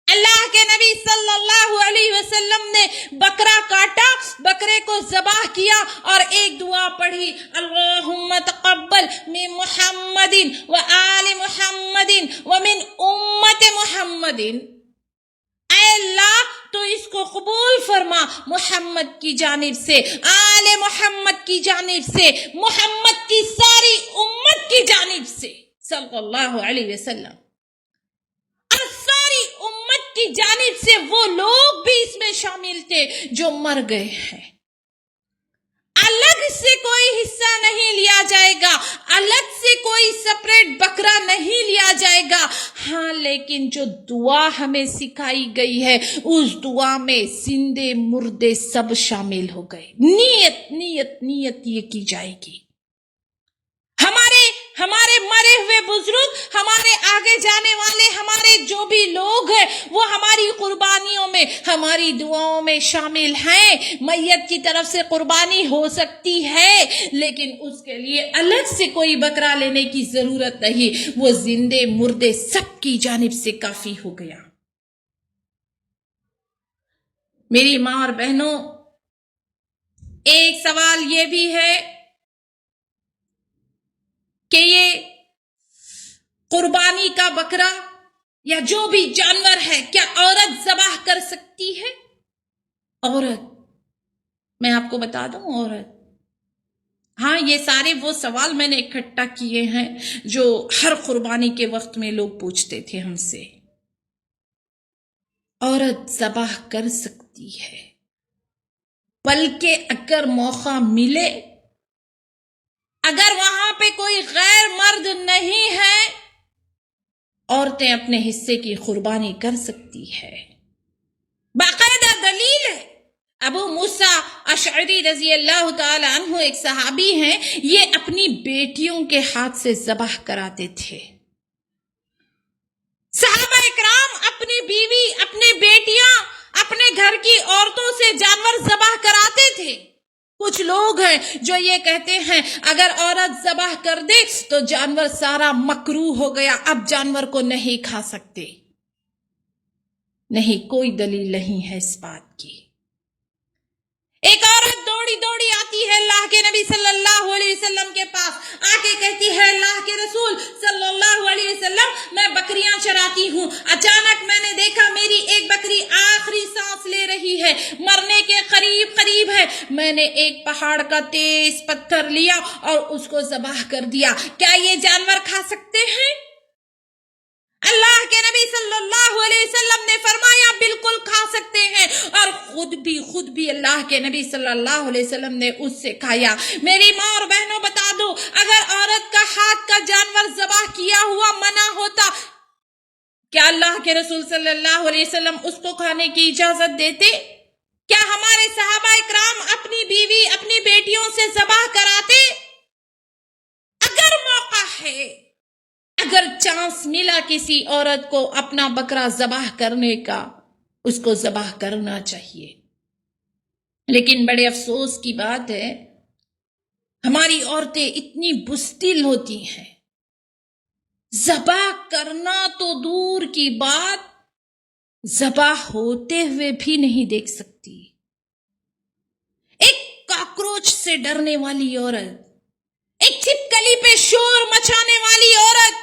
اللہ کے نبی صلی اللہ علیہ وسلم نے بکرا کاٹا، بکرے کو ذبح کیا اور ایک دعا پڑھی، اللہم تقبل من محمد وآل محمد ومن امت محمد، اے اللہ تو اس کو قبول فرما محمد کی جانب سے، آل محمد کی جانب سے، محمد کی ساری امت کی جانب سے صلی اللہ علیہ وسلم، اور ساری امت کی جانب سے وہ لوگ بھی اس میں شامل تھے جو مر گئے ہیں۔ الگ سے کوئی حصہ نہیں لیا جائے گا، الگ سے کوئی سپریٹ بکرا نہیں لیا جائے گا، ہاں لیکن جو دعا ہمیں سکھائی گئی ہے اس دعا میں زندے مردے سب شامل ہو گئے۔ نیت یہ کی جائے گی، ہمارے مرے ہوئے بزرگ، ہمارے آگے جانے والے، ہمارے جو بھی لوگ ہیں وہ ہماری قربانیوں میں، ہماری دعاؤں میں شامل ہیں۔ میت کی طرف سے قربانی ہو سکتی ہے لیکن اس کے لیے الگ سے کوئی بکرا لینے کی ضرورت نہیں، وہ زندے مردے سب کی جانب سے کافی ہو گیا۔ میری ماں اور بہنوں، ایک سوال یہ بھی ہے کہ یہ قربانی کا بکرا یا جو بھی جانور ہے کیا عورت ذبح کر سکتی ہے؟ عورت، میں آپ کو بتا دوں، عورت، ہاں یہ سارے وہ سوال میں نے اکٹھا کیے ہیں جو ہر قربانی کے وقت میں لوگ پوچھتے تھے ہم سے۔ عورت ذبح کر سکتی ہے، بلکہ اگر موقع ملے، اگر وہاں پہ کوئی غیر مرد نہیں ہے، عورتیں اپنے حصے کی قربانی کر سکتی ہے۔ باقاعدہ دلیل ہے، ابو موسیٰ اشعری رضی اللہ تعالی عنہ ایک صحابی ہیں، یہ اپنی بیٹیوں کے ہاتھ سے ذبح کراتے تھے۔ صحابہ اکرام اپنی بیوی، اپنی بیٹیاں، اپنے گھر کی عورتوں سے جانور ذبح کراتے تھے۔ کچھ لوگ ہیں جو یہ کہتے ہیں اگر عورت ذبح کر دے تو جانور سارا مکروہ ہو گیا، اب جانور کو نہیں کھا سکتے۔ نہیں، کوئی دلیل نہیں ہے اس بات کی۔ ایک عورت دوڑی دوڑی آتی ہے اللہ کے نبی صلی اللہ علیہ وسلم کے پاس، آ کے کہتی ہے اللہ کے رسول صلی اللہ علیہ وسلم، میں بکریاں چراتی ہوں، اچانک میں نے دیکھا میری ایک بکری آخری سانس لے رہی ہے، مرنے کے قریب ہے، میں نے ایک پہاڑ کا تیز پتھر لیا اور اس کو ذبح کر دیا، کیا یہ جانور کھا سکتے ہیں؟ اللہ کے نبی صلی اللہ علیہ وسلم نے فرمایا بالکل کھا سکتے ہیں، اور خود بھی اللہ کے نبی صلی اللہ علیہ وسلم نے اس سے کھایا۔ میری ماں اور بہنوں بتا دو، اگر عورت کا ہاتھ کا جانور ذبح کیا ہوا منع ہوتا، کیا اللہ کے رسول صلی اللہ علیہ وسلم اس کو کھانے کی اجازت دیتے؟ کیا ہمارے صحابہ اکرام اپنی بیوی اپنی بیٹیوں سے ذبح کراتے؟ اگر موقع ہے، اگر چانس ملا کسی عورت کو اپنا بکرا ذبح کرنے کا، اس کو ذبح کرنا چاہیے۔ لیکن بڑے افسوس کی بات ہے، ہماری عورتیں اتنی بزدل ہوتی ہیں، ذبح کرنا تو دور کی بات، ذبح ہوتے ہوئے بھی نہیں دیکھ سکتی۔ ایک کاکروچ سے ڈرنے والی عورت، ایک چھپکلی پہ شور مچانے والی عورت،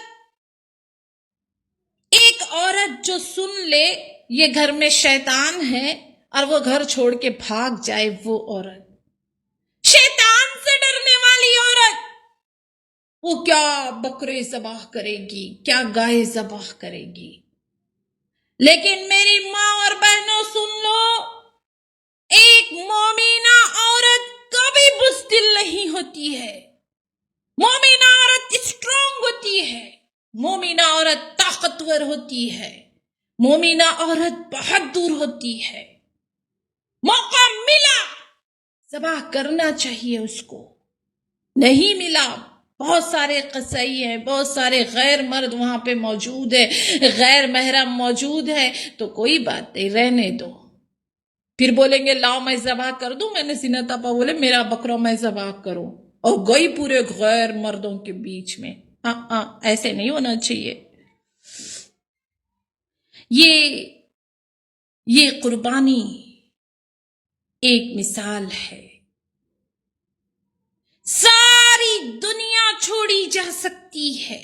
ایک عورت جو سن لے یہ گھر میں شیطان ہے اور وہ گھر چھوڑ کے بھاگ جائے، وہ عورت، شیطان سے ڈرنے والی عورت، وہ کیا بکرے ذبح کرے گی، کیا گائے ذبح کرے گی۔ لیکن میری ماں اور بہنوں سن لو، ایک مومنہ عورت کبھی بزدل نہیں ہوتی ہے۔ مومنہ عورت اسٹرانگ ہوتی ہے، مومنہ عورت طاقتور ہوتی ہے، مومنہ عورت بہادر ہوتی ہے۔ موقع ملا ذبح کرنا چاہیے اس کو، نہیں ملا، بہت سارے قصائی ہیں، بہت سارے غیر مرد وہاں پہ موجود ہے، غیر محرم موجود ہے، تو کوئی بات نہیں، رہنے دو۔ پھر بولیں گے لاؤ میں ذبح کر دوں، میں نے زینت آپا بولے میرا بکرا میں ذبح کروں، اور گئی پورے غیر مردوں کے بیچ میں۔ ایسے نہیں ہونا چاہیے۔ یہ قربانی ایک مثال ہے، ساری دنیا چھوڑی جا سکتی ہے۔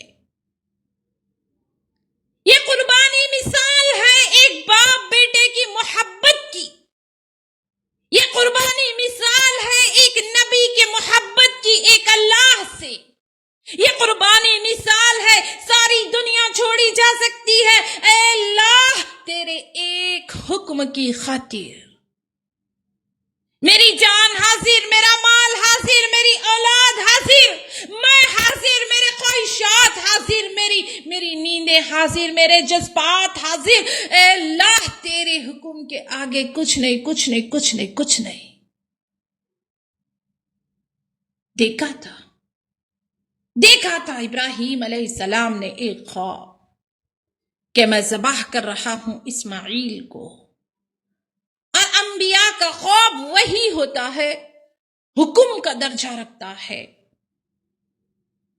یہ قربانی مثال ہے ایک باپ بیٹے کی محبت کی، یہ قربانی مثال ہے ایک نبی کی محبت کی، ایک اللہ سے۔ یہ قربانی مثال ہے، ساری دنیا چھوڑی جا سکتی ہے، اے اللہ تیرے ایک حکم کی خاطر، میری جان حاضر، میرا مال حاضر، میری اولاد حاضر، میں حاضر، میرے خواہشات حاضر، میری نیندیں حاضر، میرے جذبات حاضر، اے اللہ تیرے حکم کے آگے کچھ نہیں، کچھ نہیں، کچھ نہیں، کچھ نہیں۔ دیکھا تھا ابراہیم علیہ السلام نے ایک خواب کہ میں ذبح کر رہا ہوں اسماعیل کو، اور انبیاء کا خواب وہی ہوتا ہے، حکم کا درجہ رکھتا ہے۔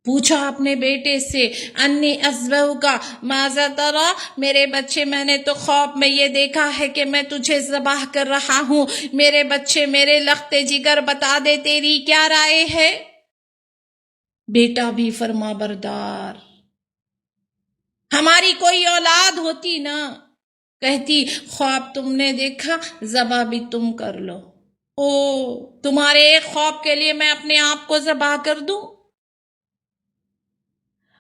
پوچھا اپنے بیٹے سے انی اذبح کا ماذا ترى، میرے بچے میں نے تو خواب میں یہ دیکھا ہے کہ میں تجھے ذبح کر رہا ہوں، میرے بچے میرے لخت جگر بتا دے تیری کیا رائے ہے؟ بیٹا بھی فرما بردار۔ ہماری کوئی اولاد ہوتی نا، کہتی خواب تم نے دیکھا، ذبح بھی تم کر لو۔ تمہارے ایک خواب کے لیے میں اپنے آپ کو ذبح کر دوں؟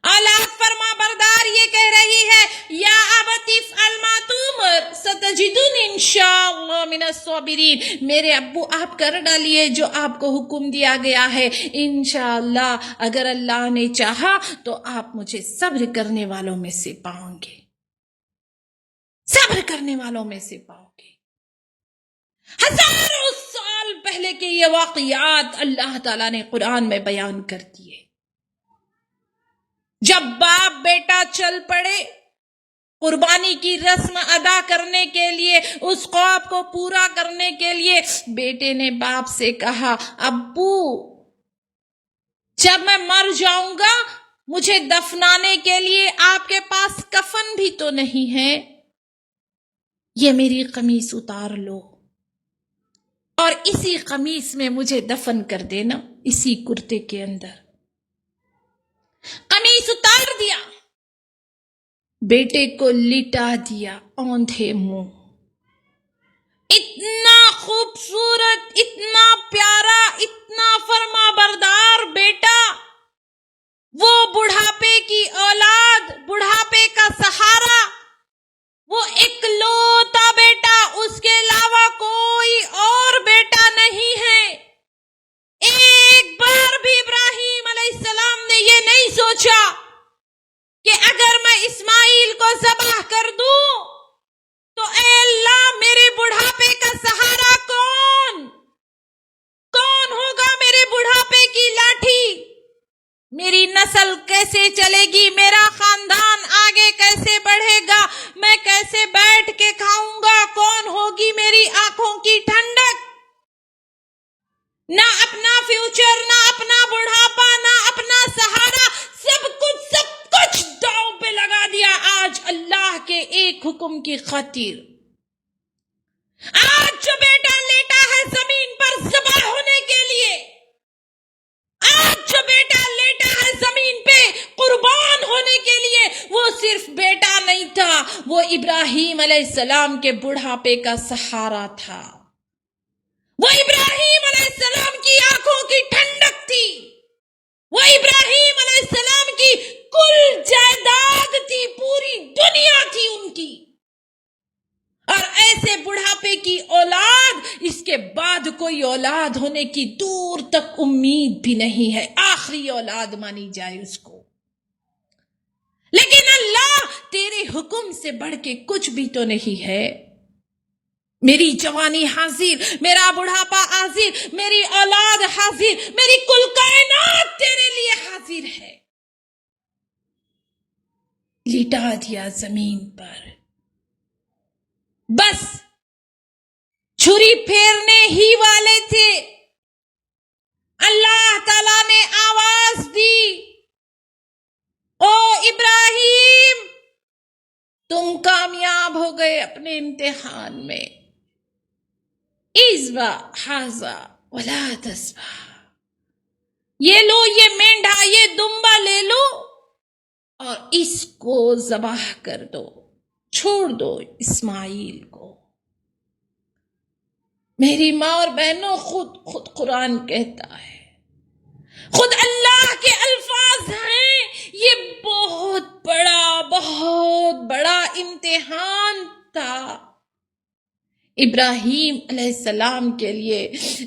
اولاد فرما بردار یہ کہہ رہی ہے یا ابت افعل ما تؤمر ستجدنی انشاءاللہ من الصابرین، میرے ابو آپ کر ڈالیے جو آپ کو حکم دیا گیا ہے، انشاءاللہ اگر اللہ نے چاہا تو آپ مجھے صبر کرنے والوں میں سے پاؤں گے، صبر کرنے والوں میں سے پاؤں گے۔ ہزاروں سال پہلے کے یہ واقعات اللہ تعالیٰ نے قرآن میں بیان کر دیے۔ جب باپ بیٹا چل پڑے قربانی کی رسم ادا کرنے کے لیے، اس خواب کو پورا کرنے کے لیے، بیٹے نے باپ سے کہا ابو جب میں مر جاؤں گا مجھے دفنانے کے لیے آپ کے پاس کفن بھی تو نہیں ہے، یہ میری قمیص اتار لو اور اسی قمیص میں مجھے دفن کر دینا، اسی کرتے کے اندر۔ قمیص اتار دیا، بیٹے کو لٹا دیا اوندھے منہ، اتنا خوبصورت، اتنا پیارا، اتنا فرما بردار بیٹا، وہ بڑھاپے کی اولاد، بڑھاپے کا سہارا، وہ اکلوتا بیٹا، اس کے علاوہ کوئی اور بیٹا نہیں ہے۔ ایک بار بھی ابراہیم علیہ السلام نے یہ نہیں سوچا کہ اگر میں اسماعیل کو ذبح کر دوں تو اے اللہ میرے بڑھاپے کا سہارا کون ہوگا؟ میرے بڑھاپے کی لاٹھی، میری نسل کیسے چلے گی؟ میرا خاندان آگے کیسے بڑھے گا؟ میں کیسے بیٹھ کے کھاؤں گا؟ کون ہوگی میری آنکھوں کی ٹھنڈک؟ نہ اپنا فیوچر، نہ اپنا بڑھاپا، نہ اپنا سہارا، سب کچھ داؤ پہ لگا دیا آج اللہ کے ایک حکم کی خاطر۔ آج جو بیٹا لیٹا ہے زمین پر ذبح ہونے کے لیے، آج جو بیٹا لیٹا ہے زمین پہ قربان ہونے کے لیے، وہ صرف بیٹا نہیں تھا، وہ ابراہیم علیہ السلام کے بڑھاپے کا سہارا تھا، وہ ابراہیم علیہ السلام کی آنکھوں کی ٹھنڈک تھی، وہ ابراہیم علیہ السلام کی کل جائیداد تھی، پوری دنیا تھی ان کی۔ اور ایسے بڑھاپے کی اولاد، اس کے بعد کوئی اولاد ہونے کی دور تک امید بھی نہیں ہے، آخری اولاد مانی جائے اس کو۔ لیکن اللہ تیرے حکم سے بڑھ کے کچھ بھی تو نہیں ہے۔ میری جوانی حاضر، میرا بڑھاپا حاضر، میری اولاد حاضر، میری کل کائنات تیرے لیے حاضر ہے۔ لٹا دیا زمین پر، بس چھری پھیرنے ہی والے تھے، اللہ تعالیٰ نے آواز دی، او ابراہیم تم کامیاب ہو گئے اپنے امتحان میں، اذبح ھذا ولا تذبح، یہ لو، یہ مینڈھا، یہ دمبا لے لو اور اس کو ذبح کر دو، چھوڑ دو اسماعیل کو۔ میری ماں اور بہنوں، خود قرآن کہتا ہے، خود اللہ کے الفاظ ہیں، یہ بہت بڑا امتحان تھا ابراہیم علیہ السلام کے لیے،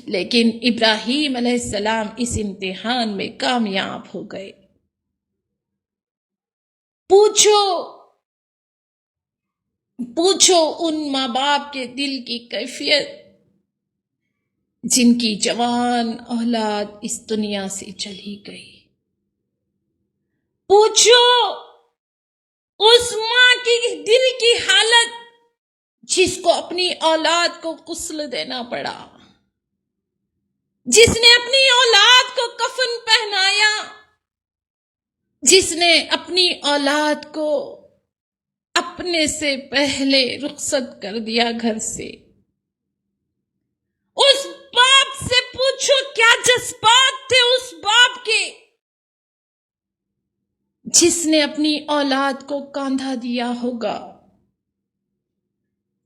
لیکن ابراہیم علیہ السلام اس امتحان میں کامیاب ہو گئے۔ پوچھو ان ماں باپ کے دل کی کیفیت جن کی جوان اولاد اس دنیا سے چلی گئی۔ پوچھو اس ماں کی دل کی حالت جس کو اپنی اولاد کو غسل دینا پڑا، جس نے اپنی اولاد کو کفن پہنایا، جس نے اپنی اولاد کو اپنے سے پہلے رخصت کر دیا گھر سے۔ اس باپ سے پوچھو کیا جذبات تھے اس باپ کے جس نے اپنی اولاد کو کاندھا دیا ہوگا،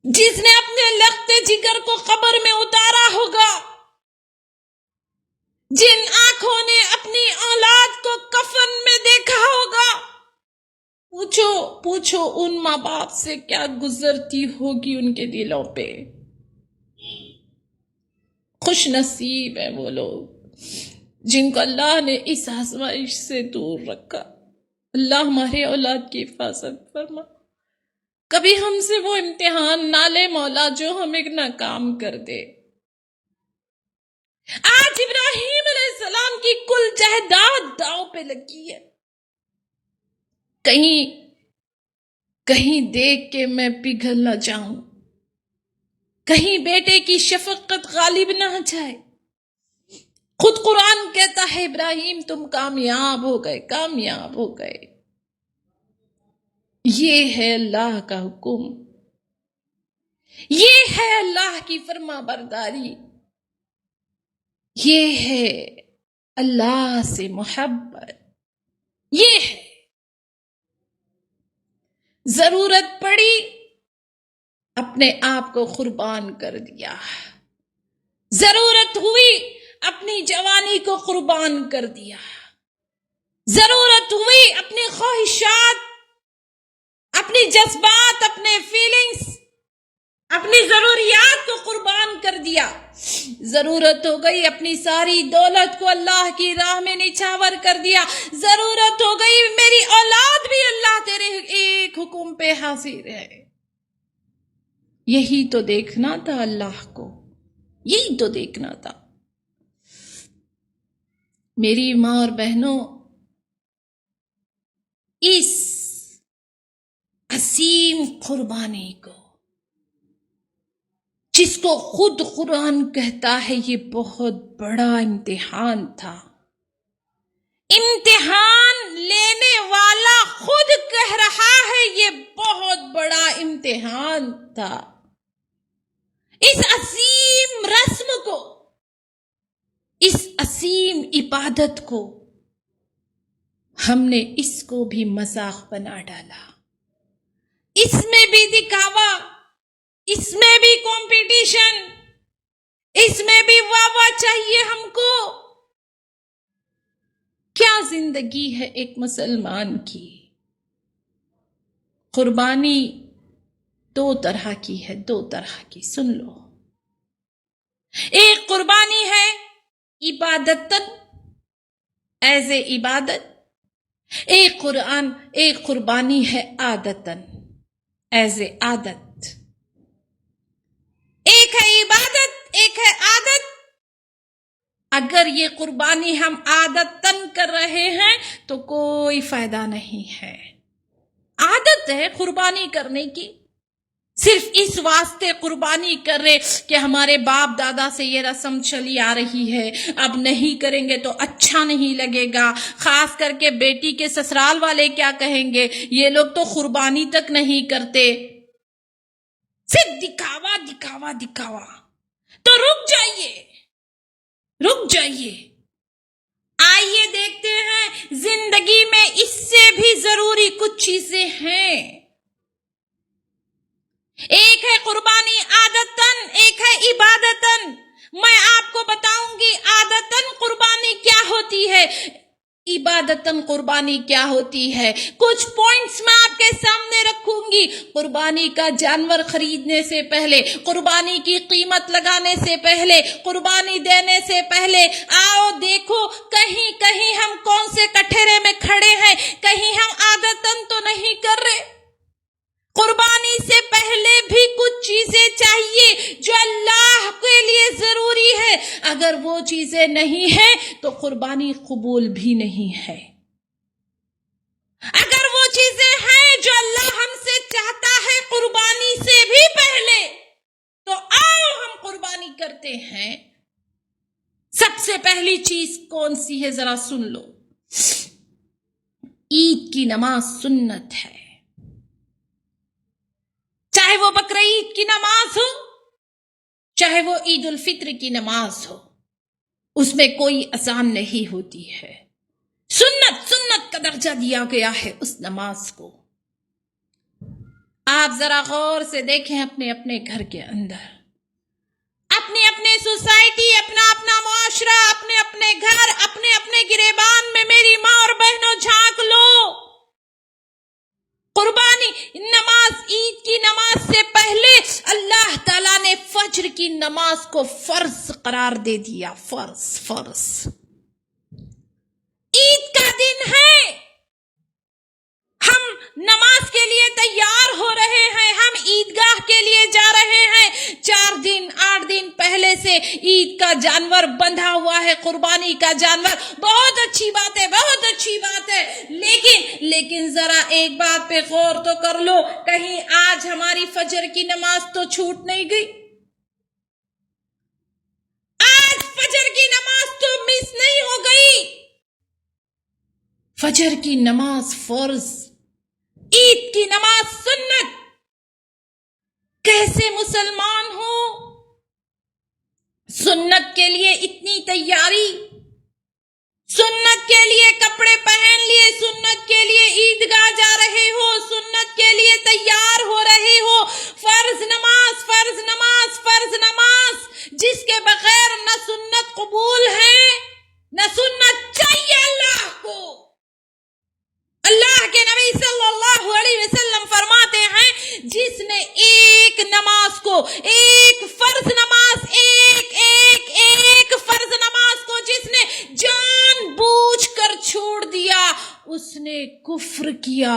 جس نے اپنے لگتے جگر کو قبر میں اتارا ہوگا، جن آنکھوں نے اپنی اولاد کو کفن میں دیکھا ہوگا۔ پوچھو ان ماں باپ سے کیا گزرتی ہوگی ان کے دلوں پہ۔ خوش نصیب ہے وہ لوگ جن کو اللہ نے اس آزمائش سے دور رکھا۔ اللہ ہمارے اولاد کی حفاظت فرما، کبھی ہم سے وہ امتحان نہ لے مولا جو ہمیں ناکام کر دے۔ آج ابراہیم علیہ السلام کی کل جائیداد داؤ پہ لگی ہے، کہیں دیکھ کے میں پگھل نہ جاؤں، کہیں بیٹے کی شفقت غالب نہ جائے۔ خود قرآن کہتا ہے ابراہیم تم کامیاب ہو گئے۔ یہ ہے اللہ کا حکم، یہ ہے اللہ کی فرما برداری، یہ ہے اللہ سے محبت، یہ ہے ضرورت پڑی اپنے آپ کو قربان کر دیا، ضرورت ہوئی اپنی جوانی کو قربان کر دیا، ضرورت ہوئی اپنی خواہشات، اپنی جذبات، اپنے فیلنگز، اپنی ضروریات کو قربان کر دیا، ضرورت ہو گئی اپنی ساری دولت کو اللہ کی راہ میں نچھاور کر دیا، ضرورت ہو گئی میری اولاد بھی اللہ پہ حاضر ہے. یہی تو دیکھنا تھا اللہ کو، یہی تو دیکھنا تھا. میری ماں اور بہنوں، اس عظیم قربانی کو، جس کو خود قرآن کہتا ہے یہ بہت بڑا امتحان تھا، امتحان لینے والا خود کہہ رہا ہے یہ بہت بڑا امتحان تھا. اس عظیم رسم کو، اس عظیم عبادت کو ہم نے اس کو بھی مذاق بنا ڈالا. اس میں بھی دکھاوا، اس میں بھی کمپٹیشن، اس میں بھی واہ واہ چاہیے ہم کو. کیا زندگی ہے ایک مسلمان کی؟ قربانی دو طرح کی ہے، دو طرح کی. سن لو، ایک قربانی ہے عبادتاً، ایز اے عبادت. ایک قربانی ہے عادتاً، ایز اے عادت. ایک ہے عبادت، ایک ہے عادت. اگر یہ قربانی ہم عادتاً کر رہے ہیں تو کوئی فائدہ نہیں ہے. عادت ہے قربانی کرنے کی، صرف اس واسطے قربانی کر رہے کہ ہمارے باپ دادا سے یہ رسم چلی آ رہی ہے، اب نہیں کریں گے تو اچھا نہیں لگے گا. خاص کر کے بیٹی کے سسرال والے کیا کہیں گے، یہ لوگ تو قربانی تک نہیں کرتے. صرف دکھاوا دکھاوا دکھاوا. تو رک جائیے، رک جائیے. آئیے دیکھتے ہیں زندگی میں اس سے بھی ضروری کچھ چیزیں ہیں. ایک ہے قربانی عادتاً، ایک ہے عبادتاً. میں آپ کو بتاؤں گی عادتاً قربانی کیا ہوتی ہے، عبادتاً قربانی کیا ہوتی ہے. کچھ پوائنٹس میں آپ کے سامنے رکھوں گی. قربانی کا جانور خریدنے سے پہلے، قربانی کی قیمت لگانے سے پہلے، قربانی دینے سے پہلے آؤ دیکھو کہیں کہیں ہم کون سے کٹہرے میں کھڑے ہیں. کہیں ہم عادتاً تو نہیں کر رہے. قربانی سے پہلے بھی کچھ چیزیں چاہیے جو اللہ کے لیے ضروری ہے. اگر وہ چیزیں نہیں ہیں تو قربانی قبول بھی نہیں ہے. اگر وہ چیزیں ہیں جو اللہ ہم سے چاہتا ہے قربانی سے بھی پہلے، تو آؤ ہم قربانی کرتے ہیں. سب سے پہلی چیز کون سی ہے ذرا سن لو. عید کی نماز سنت ہے. چاہے وہ بقرعید کی نماز ہو، چاہے وہ عید الفطر کی نماز ہو، اس میں کوئی اذان نہیں ہوتی ہے. سنت کا درجہ دیا گیا ہے اس نماز کو. آپ ذرا غور سے دیکھیں اپنے اپنے گھر کے اندر، اپنے اپنے سوسائٹی، اپنا اپنا معاشرہ، اپنے اپنے گھر، اپنے اپنے گریبان میں میری ماں اور بہنوں جھانک لو. قربانی نماز، عید کی نماز سے پہلے اللہ تعالیٰ نے فجر کی نماز کو فرض قرار دے دیا. فرض. عید کا دن ہے، ہم نماز کے لیے تیار ہو رہے ہیں، ہم عیدگاہ کے لیے جا رہے ہیں. 4 دن 8 دن پہلے سے عید کا جانور بندھا ہوا ہے، قربانی کا جانور. بہت اچھی بات ہے، بہت اچھی بات ہے. لیکن ذرا ایک بات پہ غور تو کر لو، کہیں آج ہماری فجر کی نماز تو چھوٹ نہیں گئی؟ آج فجر کی نماز تو مس نہیں ہو گئی؟ فجر کی نماز فرض، عید کی نماز سنت. کیسے مسلمان ہو؟ سنت کے لیے اتنی تیاری، سنت کے لیے کپڑے پہن لیے، سنت کے لیے عیدگاہ جا رہے ہو، سنت کے لیے تیار ہو رہے ہو. فرض نماز، فرض نماز، فرض نماز، جس کے بغیر نہ سنت قبول ہے نہ سنت چاہیے اللہ کو. اللہ کے نبی صلی اللہ علیہ وسلم فرماتے ہیں جس نے ایک نماز کو، ایک فرض نماز، ایک فرض نماز کو جس نے جان بوجھ کر چھوڑ دیا، اس نے کفر کیا.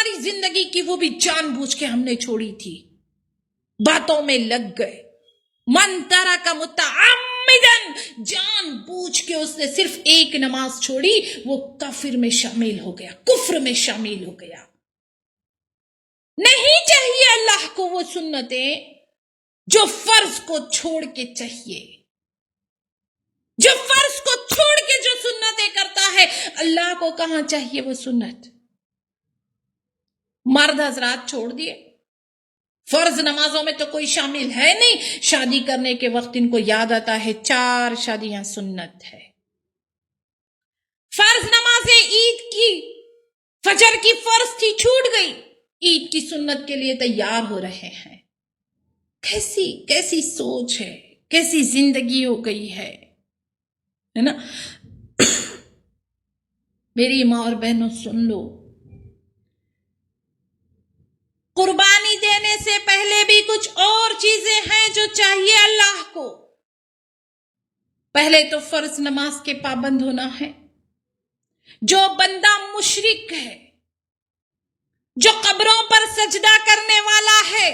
ہماری زندگی کی وہ بھی جان بوجھ کے ہم نے چھوڑی تھی، باتوں میں لگ گئے. من ترک متعمدن، جان بوجھ کے اس نے صرف ایک نماز چھوڑی، وہ کافر میں شامل ہو گیا، کفر میں شامل ہو گیا. نہیں چاہیے اللہ کو وہ سنتیں جو فرض کو چھوڑ کے چاہیے، جو فرض کو چھوڑ کے جو سنتیں کرتا ہے، اللہ کو کہاں چاہیے وہ سنت؟ مرد حضرات چھوڑ دیے، فرض نمازوں میں تو کوئی شامل ہے نہیں. شادی کرنے کے وقت ان کو یاد آتا ہے 4 شادیاں سنت ہے. فرض نمازیں عید کی، فجر کی فرض تھی چھوٹ گئی، عید کی سنت کے لیے تیار ہو رہے ہیں. کیسی سوچ ہے، کیسی زندگی ہو گئی ہے نا. میری ماں اور بہنوں سن لو، قربانی دینے سے پہلے بھی کچھ اور چیزیں ہیں جو چاہیے اللہ کو. پہلے تو فرض نماز کے پابند ہونا ہے. جو بندہ مشرک ہے، جو قبروں پر سجدہ کرنے والا ہے،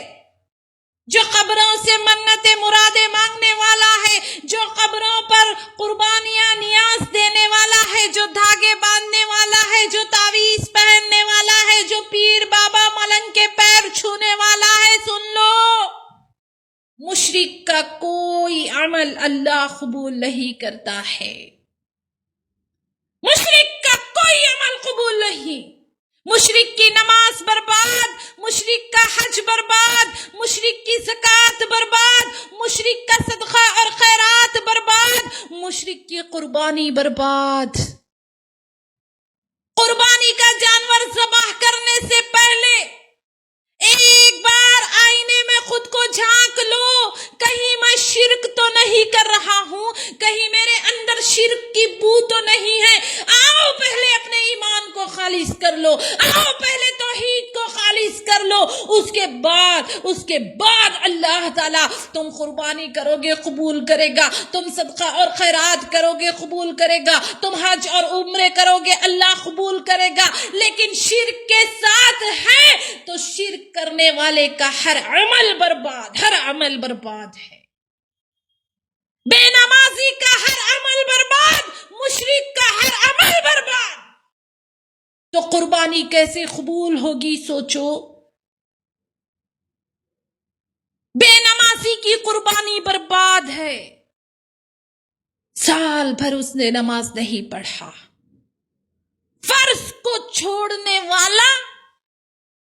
جو قبروں سے منتیں مرادیں مانگنے والا ہے، جو قبروں پر قربانیاں نیاز دینے والا ہے، جو دھاگے باندھنے والا ہے، جو تعویذ پہننے والا ہے، جو پیر بابا ملنگ کے پیر چھونے والا ہے، سن لو، مشرک کا کوئی عمل اللہ قبول نہیں کرتا ہے. مشرک کا کوئی عمل قبول نہیں. مشرک کی نماز برباد، مشرک کا حج برباد، مشرک کی زکوٰۃ برباد، مشرک کا صدقہ اور خیرات برباد، مشرک کی قربانی برباد. قربانی کا جانور ذبح کرنے سے پہلے ایک بار آئینے میں خود کو جھانک لو، کہیں میں شرک تو نہیں کر رہا ہوں، کہیں میرے اندر شرک کی بو تو نہیں ہے. آؤ پہلے اپنے ایمان کو خالص کر لو، آؤ پہلے توحید کو خالص کر لو، اس کے بعد اللہ تعالیٰ تم قربانی کرو گے قبول کرے گا، تم صدقہ اور خیرات کرو گے قبول کرے گا، تم حج اور عمرے کرو گے اللہ قبول کرے گا. لیکن شرک کے ساتھ ہے تو شرک کرنے والے کا ہر عمل برباد ہے. بے نمازی کا ہر عمل برباد، مشرک کا ہر عمل برباد. تو قربانی کیسے قبول ہوگی سوچو. بے نمازی کی قربانی برباد ہے. سال بھر اس نے نماز نہیں پڑھا. فرض کو چھوڑنے والا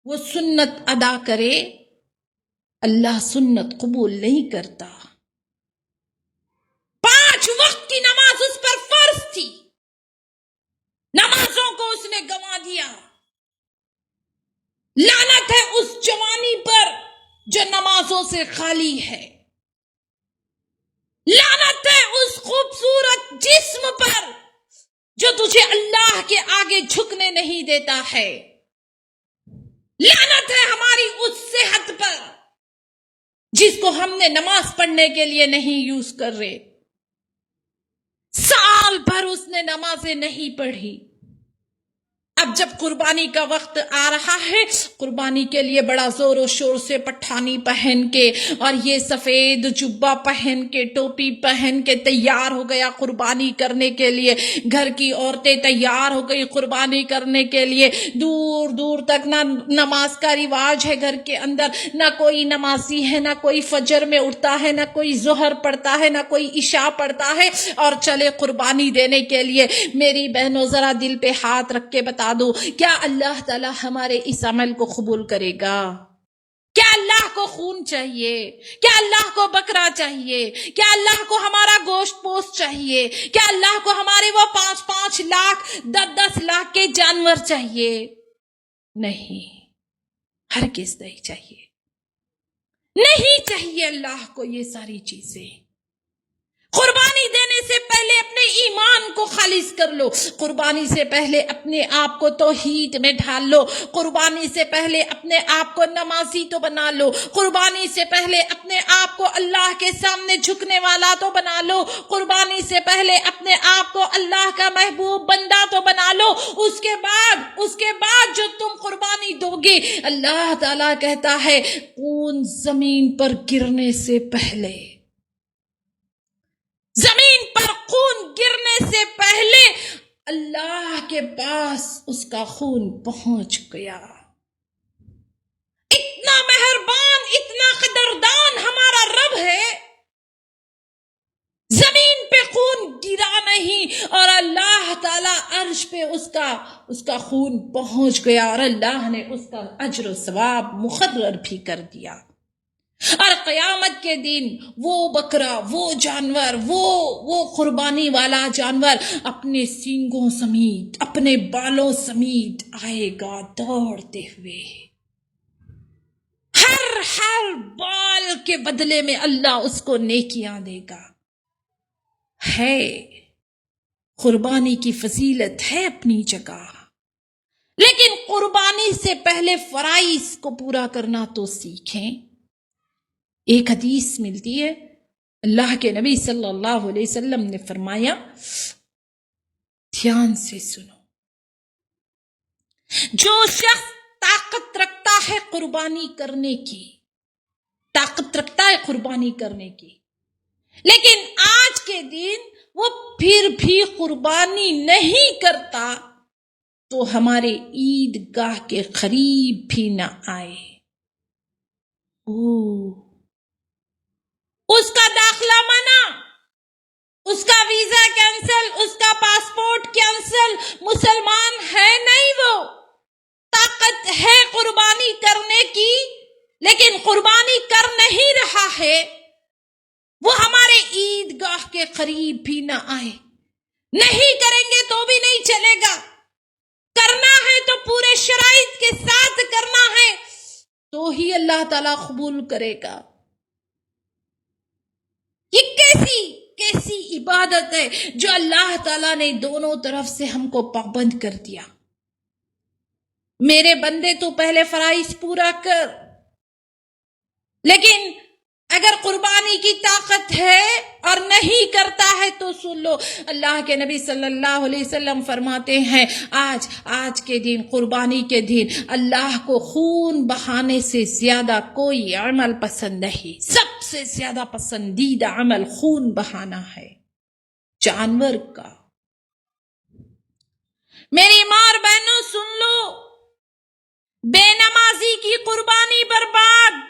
وہ سنت ادا کرے، اللہ سنت قبول نہیں کرتا. 5 وقت کی نماز اس پر فرض تھی، نمازوں کو اس نے گنوا دیا. لعنت ہے اس جوانی پر جو نمازوں سے خالی ہے. لعنت ہے اس خوبصورت جسم پر جو تجھے اللہ کے آگے جھکنے نہیں دیتا ہے. لعنت ہے ہماری اس صحت پر جس کو ہم نے نماز پڑھنے کے لیے نہیں یوز کر رہے. سال بھر اس نے نمازیں نہیں پڑھی. اب جب قربانی کا وقت آ رہا ہے، قربانی کے لیے بڑا زور و شور سے پٹھانی پہن کے اور یہ سفید جبہ پہن کے ٹوپی پہن کے تیار ہو گیا قربانی کرنے کے لیے. گھر کی عورتیں تیار ہو گئی قربانی کرنے کے لیے. دور دور تک نہ نماز کا رواج ہے گھر کے اندر، نہ کوئی نمازی ہے، نہ کوئی فجر میں اٹھتا ہے، نہ کوئی ظہر پڑھتا ہے، نہ کوئی عشاء پڑھتا ہے، اور چلے قربانی دینے کے لیے. میری بہنوں ذرا دل پہ ہاتھ رکھ کے بتا دو، کیا اللہ تعالی ہمارے اس عمل کو قبول کرے گا؟ کیا اللہ کو خون چاہیے؟ کیا اللہ کو بکرا چاہیے؟ کیا اللہ کو ہمارا گوشت پوست چاہیے؟ کیا اللہ کو ہمارے وہ 5 لاکھ 10 لاکھ کے جانور چاہیے؟ نہیں، ہرگز نہیں چاہیے. نہیں چاہیے اللہ کو یہ ساری چیزیں. قربانی دینے سے پہلے اپنے ایمان کو خالص کر لو، قربانی سے پہلے اپنے آپ کو توحید میں ڈھال لو، قربانی سے پہلے اپنے آپ کو نمازی تو بنا لو، قربانی سے پہلے اپنے آپ کو اللہ کے سامنے جھکنے والا تو بنا لو، قربانی سے پہلے اپنے آپ کو اللہ کا محبوب بندہ تو بنا لو۔ اس کے بعد جو تم قربانی دو گے، اللہ تعالیٰ کہتا ہے خون زمین پر گرنے سے پہلے، زمین پر خون گرنے سے پہلے اللہ کے پاس اس کا خون پہنچ گیا۔ اتنا مہربان، اتنا قدردان ہمارا رب ہے، زمین پہ خون گرا نہیں اور اللہ تعالی عرش پہ اس کا خون پہنچ گیا، اور اللہ نے اس کا اجر و ثواب مقرر بھی کر دیا۔ اور قیامت کے دن وہ بکرا، وہ جانور، وہ قربانی والا جانور اپنے سینگوں سمیت، اپنے بالوں سمیت آئے گا دوڑتے ہوئے۔ ہر بال کے بدلے میں اللہ اس کو نیکیاں دے گا۔ ہے قربانی کی فضیلت ہے اپنی جگہ، لیکن قربانی سے پہلے فرائض کو پورا کرنا تو سیکھیں۔ ایک حدیث ملتی ہے، اللہ کے نبی صلی اللہ علیہ وسلم نے فرمایا، دھیان سے سنو، جو شخص طاقت رکھتا ہے قربانی کرنے کی، طاقت رکھتا ہے قربانی کرنے کی، لیکن آج کے دن وہ پھر بھی قربانی نہیں کرتا، تو ہمارے عیدگاہ کے قریب بھی نہ آئے۔ اس کا داخلہ منع، اس کا ویزا کینسل، اس کا پاسپورٹ کینسل، مسلمان ہے نہیں، وہ طاقت ہے قربانی کرنے کی لیکن قربانی کر نہیں رہا ہے، وہ ہمارے عیدگاہ کے قریب بھی نہ آئے۔ نہیں کریں گے تو بھی نہیں چلے گا، کرنا ہے تو پورے شرائط کے ساتھ کرنا ہے تو ہی اللہ تعالیٰ قبول کرے گا۔ یہ کیسی عبادت ہے جو اللہ تعالیٰ نے دونوں طرف سے ہم کو پابند کر دیا۔ میرے بندے تو پہلے فرائض پورا کر، لیکن اگر قربانی کی طاقت ہے اور نہیں کرتا ہے تو سن لو، اللہ کے نبی صلی اللہ علیہ وسلم فرماتے ہیں، آج کے دن، قربانی کے دن، اللہ کو خون بہانے سے زیادہ کوئی عمل پسند نہیں۔ سب سے زیادہ پسندیدہ عمل خون بہانا ہے جانور کا۔ میری ماں بہنوں سن لو، بے نمازی کی قربانی برباد،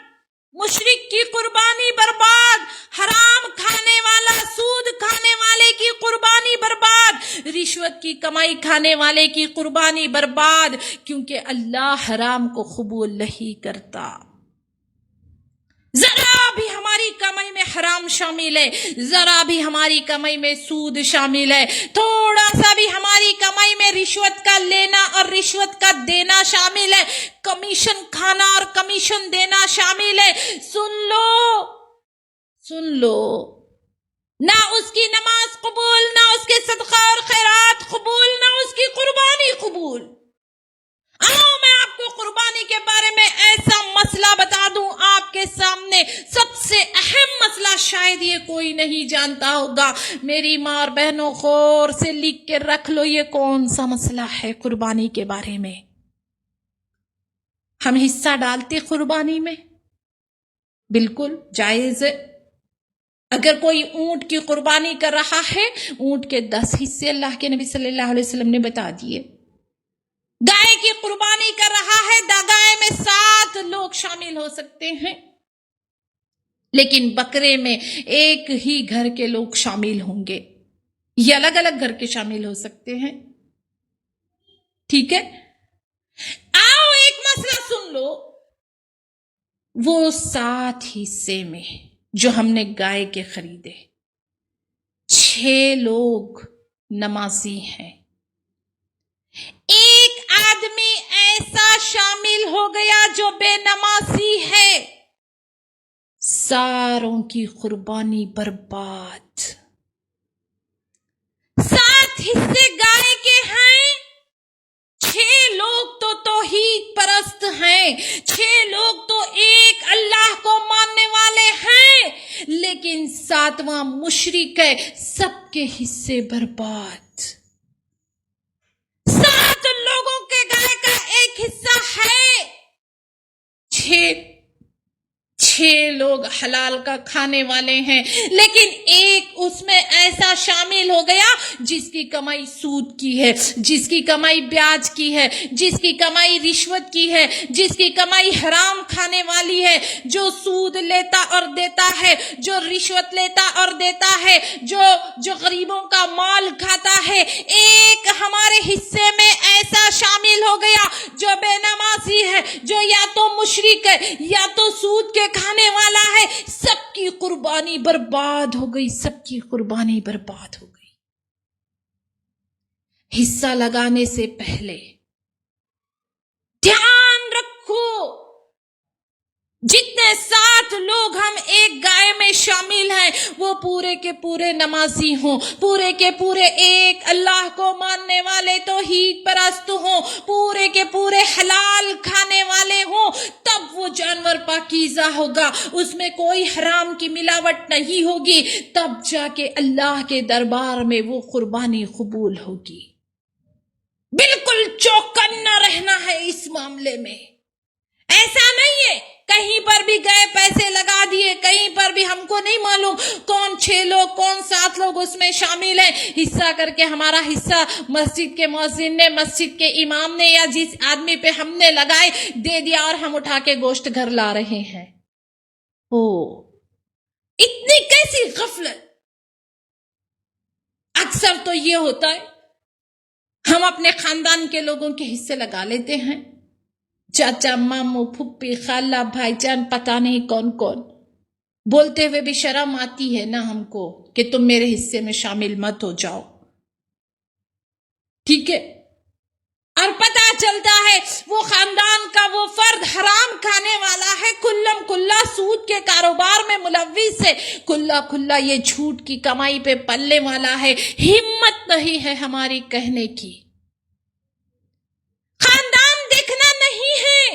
مشرک کی قربانی برباد، حرام کھانے والا، سود کھانے والے کی قربانی برباد، رشوت کی کمائی کھانے والے کی قربانی برباد، کیونکہ اللہ حرام کو قبول نہیں کرتا۔ ذرا بھی ہماری کمائی میں حرام شامل ہے، ذرا بھی ہماری کمائی میں سود شامل ہے، تھوڑا سا بھی ہماری کمائی میں رشوت کا لینا اور رشوت کا دینا شامل ہے، کمیشن کھانا اور کمیشن دینا شامل ہے۔ سن لو، نہ اس کی نماز قبول، نہ اس کے صدقہ اور خیرات قبول، نہ اس کی قربانی قبول۔ میں آپ کو قربانی کے بارے میں ایسا مسئلہ بتا دوں آپ کے سامنے، سب سے اہم مسئلہ شاید یہ کوئی نہیں جانتا ہوگا۔ میری ماں اور بہنوں غور سے لکھ کے رکھ لو، یہ کون سا مسئلہ ہے قربانی کے بارے میں۔ ہم حصہ ڈالتے قربانی میں، بالکل جائز ہے۔ اگر کوئی اونٹ کی قربانی کر رہا ہے، اونٹ کے 10 حصے اللہ کے نبی صلی اللہ علیہ وسلم نے بتا دیے۔ گائے کی قربانی کر رہا ہے، گائے میں 7 لوگ شامل ہو سکتے ہیں، لیکن بکرے میں ایک ہی گھر کے لوگ شامل ہوں گے، یہ الگ الگ گھر کے شامل ہو سکتے ہیں۔ ٹھیک ہے، آؤ ایک مسئلہ سن لو، وہ 7 حصے میں جو ہم نے گائے کے خریدے، 6 لوگ نمازی ہیں، ایک آدمی ایسا شامل ہو گیا جو بے نمازی ہے، ساروں کی قربانی برباد۔ 7 حصے گائے کے ہیں، 6 لوگ تو توحید پرست ہیں، 6 لوگ تو ایک اللہ کو ماننے والے ہیں، لیکن 7واں مشرک ہے، سب کے حصے برباد۔ 7 لوگوں کے گائے کا ایک حصہ ہے، 6 لوگ حلال کا کھانے والے ہیں، لیکن ایک اس میں ایسا شامل ہو گیا جس کی کمائی سود کی ہے، جس کی کمائی بیاج کی ہے، جس کی کمائی رشوت کی ہے، جس کی کمائی حرام کھانے والی ہے، جو سود لیتا اور دیتا ہے، جو رشوت لیتا اور دیتا ہے، جو غریبوں کا مال کھاتا ہے۔ ایک ہمارے حصے میں ایسا شامل ہو گیا جو بے نمازی ہے، جو یا تو مشرک ہے یا تو سود کے کھانے والا ہے، سب کی قربانی برباد ہو گئی، سب کی قربانی برباد ہو گئی۔ حصہ لگانے سے پہلے دھیان رکھو، جتنے 7 لوگ ہم ایک گائے میں شامل ہیں وہ پورے کے پورے نمازی ہوں، پورے کے پورے ایک اللہ کو ماننے والے توحید پرست ہوں، پورے کے پورے حلال کھانے والے ہوں، تب وہ جانور پاکیزہ ہوگا، اس میں کوئی حرام کی ملاوٹ نہیں ہوگی، تب جا کے اللہ کے دربار میں وہ قربانی قبول ہوگی۔ بالکل چوکنا رہنا ہے اس معاملے میں۔ ایسا نہیں ہے کہیں پر بھی گئے پیسے لگا دیے، کہیں پر بھی ہم کو نہیں معلوم کون 6 لوگ کون 7 لوگ اس میں شامل ہیں، حصہ کر کے ہمارا حصہ مسجد کے مؤذن نے، مسجد کے امام نے یا جس آدمی پہ ہم نے لگائے دے دیا اور ہم اٹھا کے گوشت گھر لا رہے ہیں۔ اتنی کیسی غفلت! اکثر تو یہ ہوتا ہے ہم اپنے خاندان کے لوگوں کے حصے لگا لیتے ہیں، چاچا، ماموں، پھپھی، خالہ، بھائی جان، پتہ نہیں کون کون، بولتے ہوئے بھی شرم آتی ہے نا ہم کو کہ تم میرے حصے میں شامل مت ہو جاؤ، ٹھیک ہے؟ اور پتہ چلتا ہے وہ خاندان کا وہ فرد حرام کھانے والا ہے، کلم کلا سود کے کاروبار میں ملوث ہے، کلا کلا یہ جھوٹ کی کمائی پہ پلنے والا ہے، ہمت نہیں ہے ہماری کہنے کی۔ خاندان دیکھنا نہیں ہے،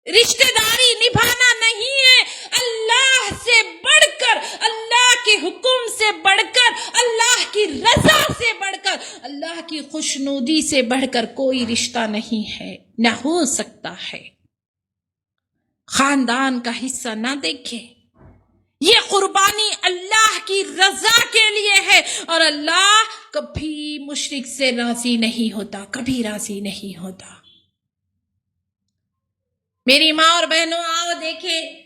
رشتہ داری نبھانا نہیں ہے، اللہ سے بڑھ کر، اللہ کے حکم سے بڑھ کر، اللہ کی رضا سے بڑھ کر، اللہ کی خوشنودی سے بڑھ کر کوئی رشتہ نہیں ہے، نہ ہو سکتا ہے۔ خاندان کا حصہ نہ دیکھے، یہ قربانی اللہ کی رضا کے لیے ہے، اور اللہ کبھی مشرک سے راضی نہیں ہوتا، کبھی راضی نہیں ہوتا۔ میری ماں اور بہنوں، آؤ دیکھیں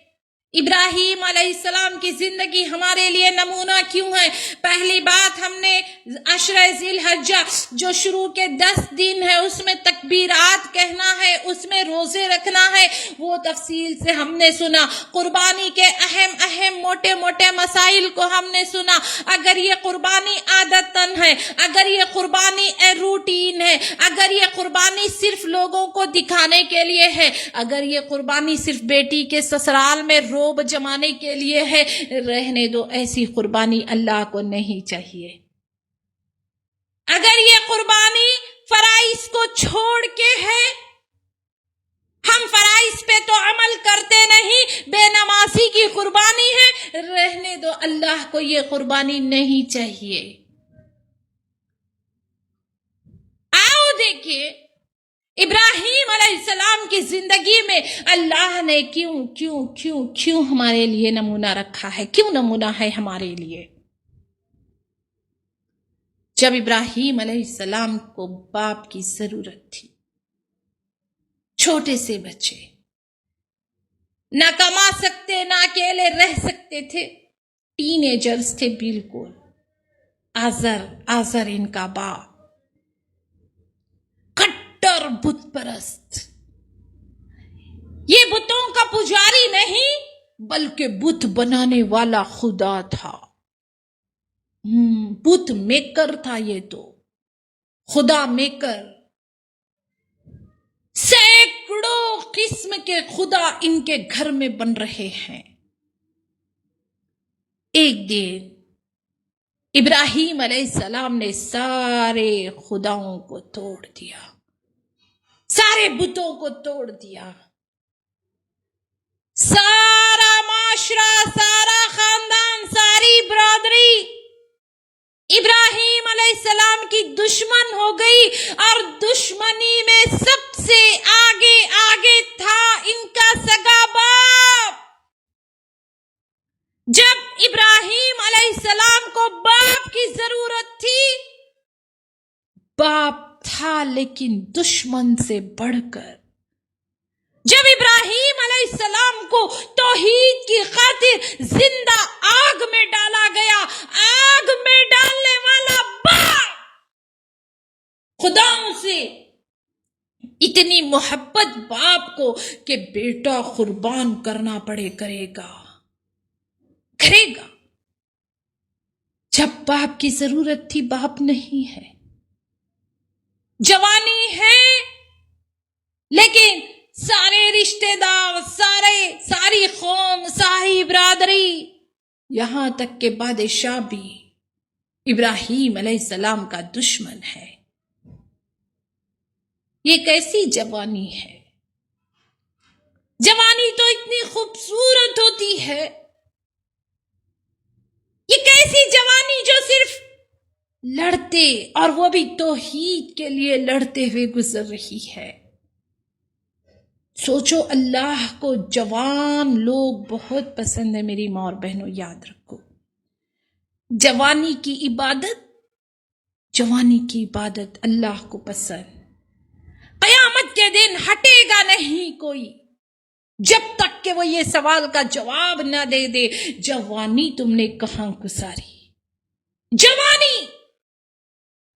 ابراہیم علیہ السلام کی زندگی ہمارے لیے نمونہ کیوں ہے۔ پہلی بات، ہم نے عشرہ ذی الحجہ جو شروع کے 10 دن ہے اس میں تکبیرات کہنا ہے، اس میں روزے رکھنا ہے، وہ تفصیل سے ہم نے سنا، قربانی کے اہم موٹے موٹے مسائل کو ہم نے سنا۔ اگر یہ قربانی عادتاً ہے، اگر یہ قربانی روٹین ہے، اگر یہ قربانی صرف لوگوں کو دکھانے کے لیے ہے، اگر یہ قربانی صرف بیٹی کے سسرال میں روب جمانے کے لیے ہے، رہنے دو، ایسی قربانی اللہ کو نہیں چاہیے۔ اگر یہ قربانی فرائض کو چھوڑ کے ہے، ہم فرائض پہ تو عمل کرتے نہیں، بے نمازی کی قربانی ہے، رہنے دو، اللہ کو یہ قربانی نہیں چاہیے۔ آؤ دیکھیے ابراہیم علیہ السلام کی زندگی میں اللہ نے کیوں ہمارے لیے نمونہ رکھا ہے، کیوں نمونہ ہے ہمارے لیے۔ جب ابراہیم علیہ السلام کو باپ کی ضرورت تھی، چھوٹے سے بچے، نہ کما سکتے، نہ اکیلے رہ سکتے تھے، ٹین ایجرز تھے بالکل، آزر ان کا باپ، کٹر بت پرست، یہ بتوں کا پجاری نہیں بلکہ بت بنانے والا خدا تھا، بت میکر تھا، یہ تو خدا میکر۔ سینکڑوں قسم کے خدا ان کے گھر میں بن رہے ہیں۔ ایک دن ابراہیم علیہ السلام نے سارے خداؤں کو توڑ دیا، سارے بتوں کو توڑ دیا، سارا معاشرہ، سارا خاندان، ساری برادری ابراہیم علیہ السلام کی دشمن ہو گئی، اور دشمنی میں سب سے آگے آگے تھا ان کا سگا باپ۔ جب ابراہیم علیہ السلام کو باپ کی ضرورت تھی، باپ تھا لیکن دشمن سے بڑھ کر۔ جب ابراہیم علیہ السلام کو توحید کی خاطر زندہ آگ میں ڈالا گیا، آگ میں ڈالنے والا باپ خداؤں سے اتنی محبت باپ کو کہ بیٹا قربان کرنا پڑے کرے گا۔ جب باپ کی ضرورت تھی، باپ نہیں ہے، جوانی ہے، لیکن سارے رشتہ دار، ساری قوم، ساری برادری، یہاں تک کہ بادشاہ بھی ابراہیم علیہ السلام کا دشمن ہے۔ یہ کیسی جوانی ہے؟ جوانی تو اتنی خوبصورت ہوتی ہے، یہ کیسی جوانی جو صرف لڑتے، اور وہ بھی توحید کے لیے لڑتے ہوئے گزر رہی ہے۔ سوچو، اللہ کو جوان لوگ بہت پسند ہے۔ میری ماں اور بہنوں، یاد رکھو، جوانی کی عبادت اللہ کو پسند۔ قیامت کے دن ہٹے گا نہیں کوئی جب تک کہ وہ یہ سوال کا جواب نہ دے دے، جوانی تم نے کہاں گزاری؟ جوانی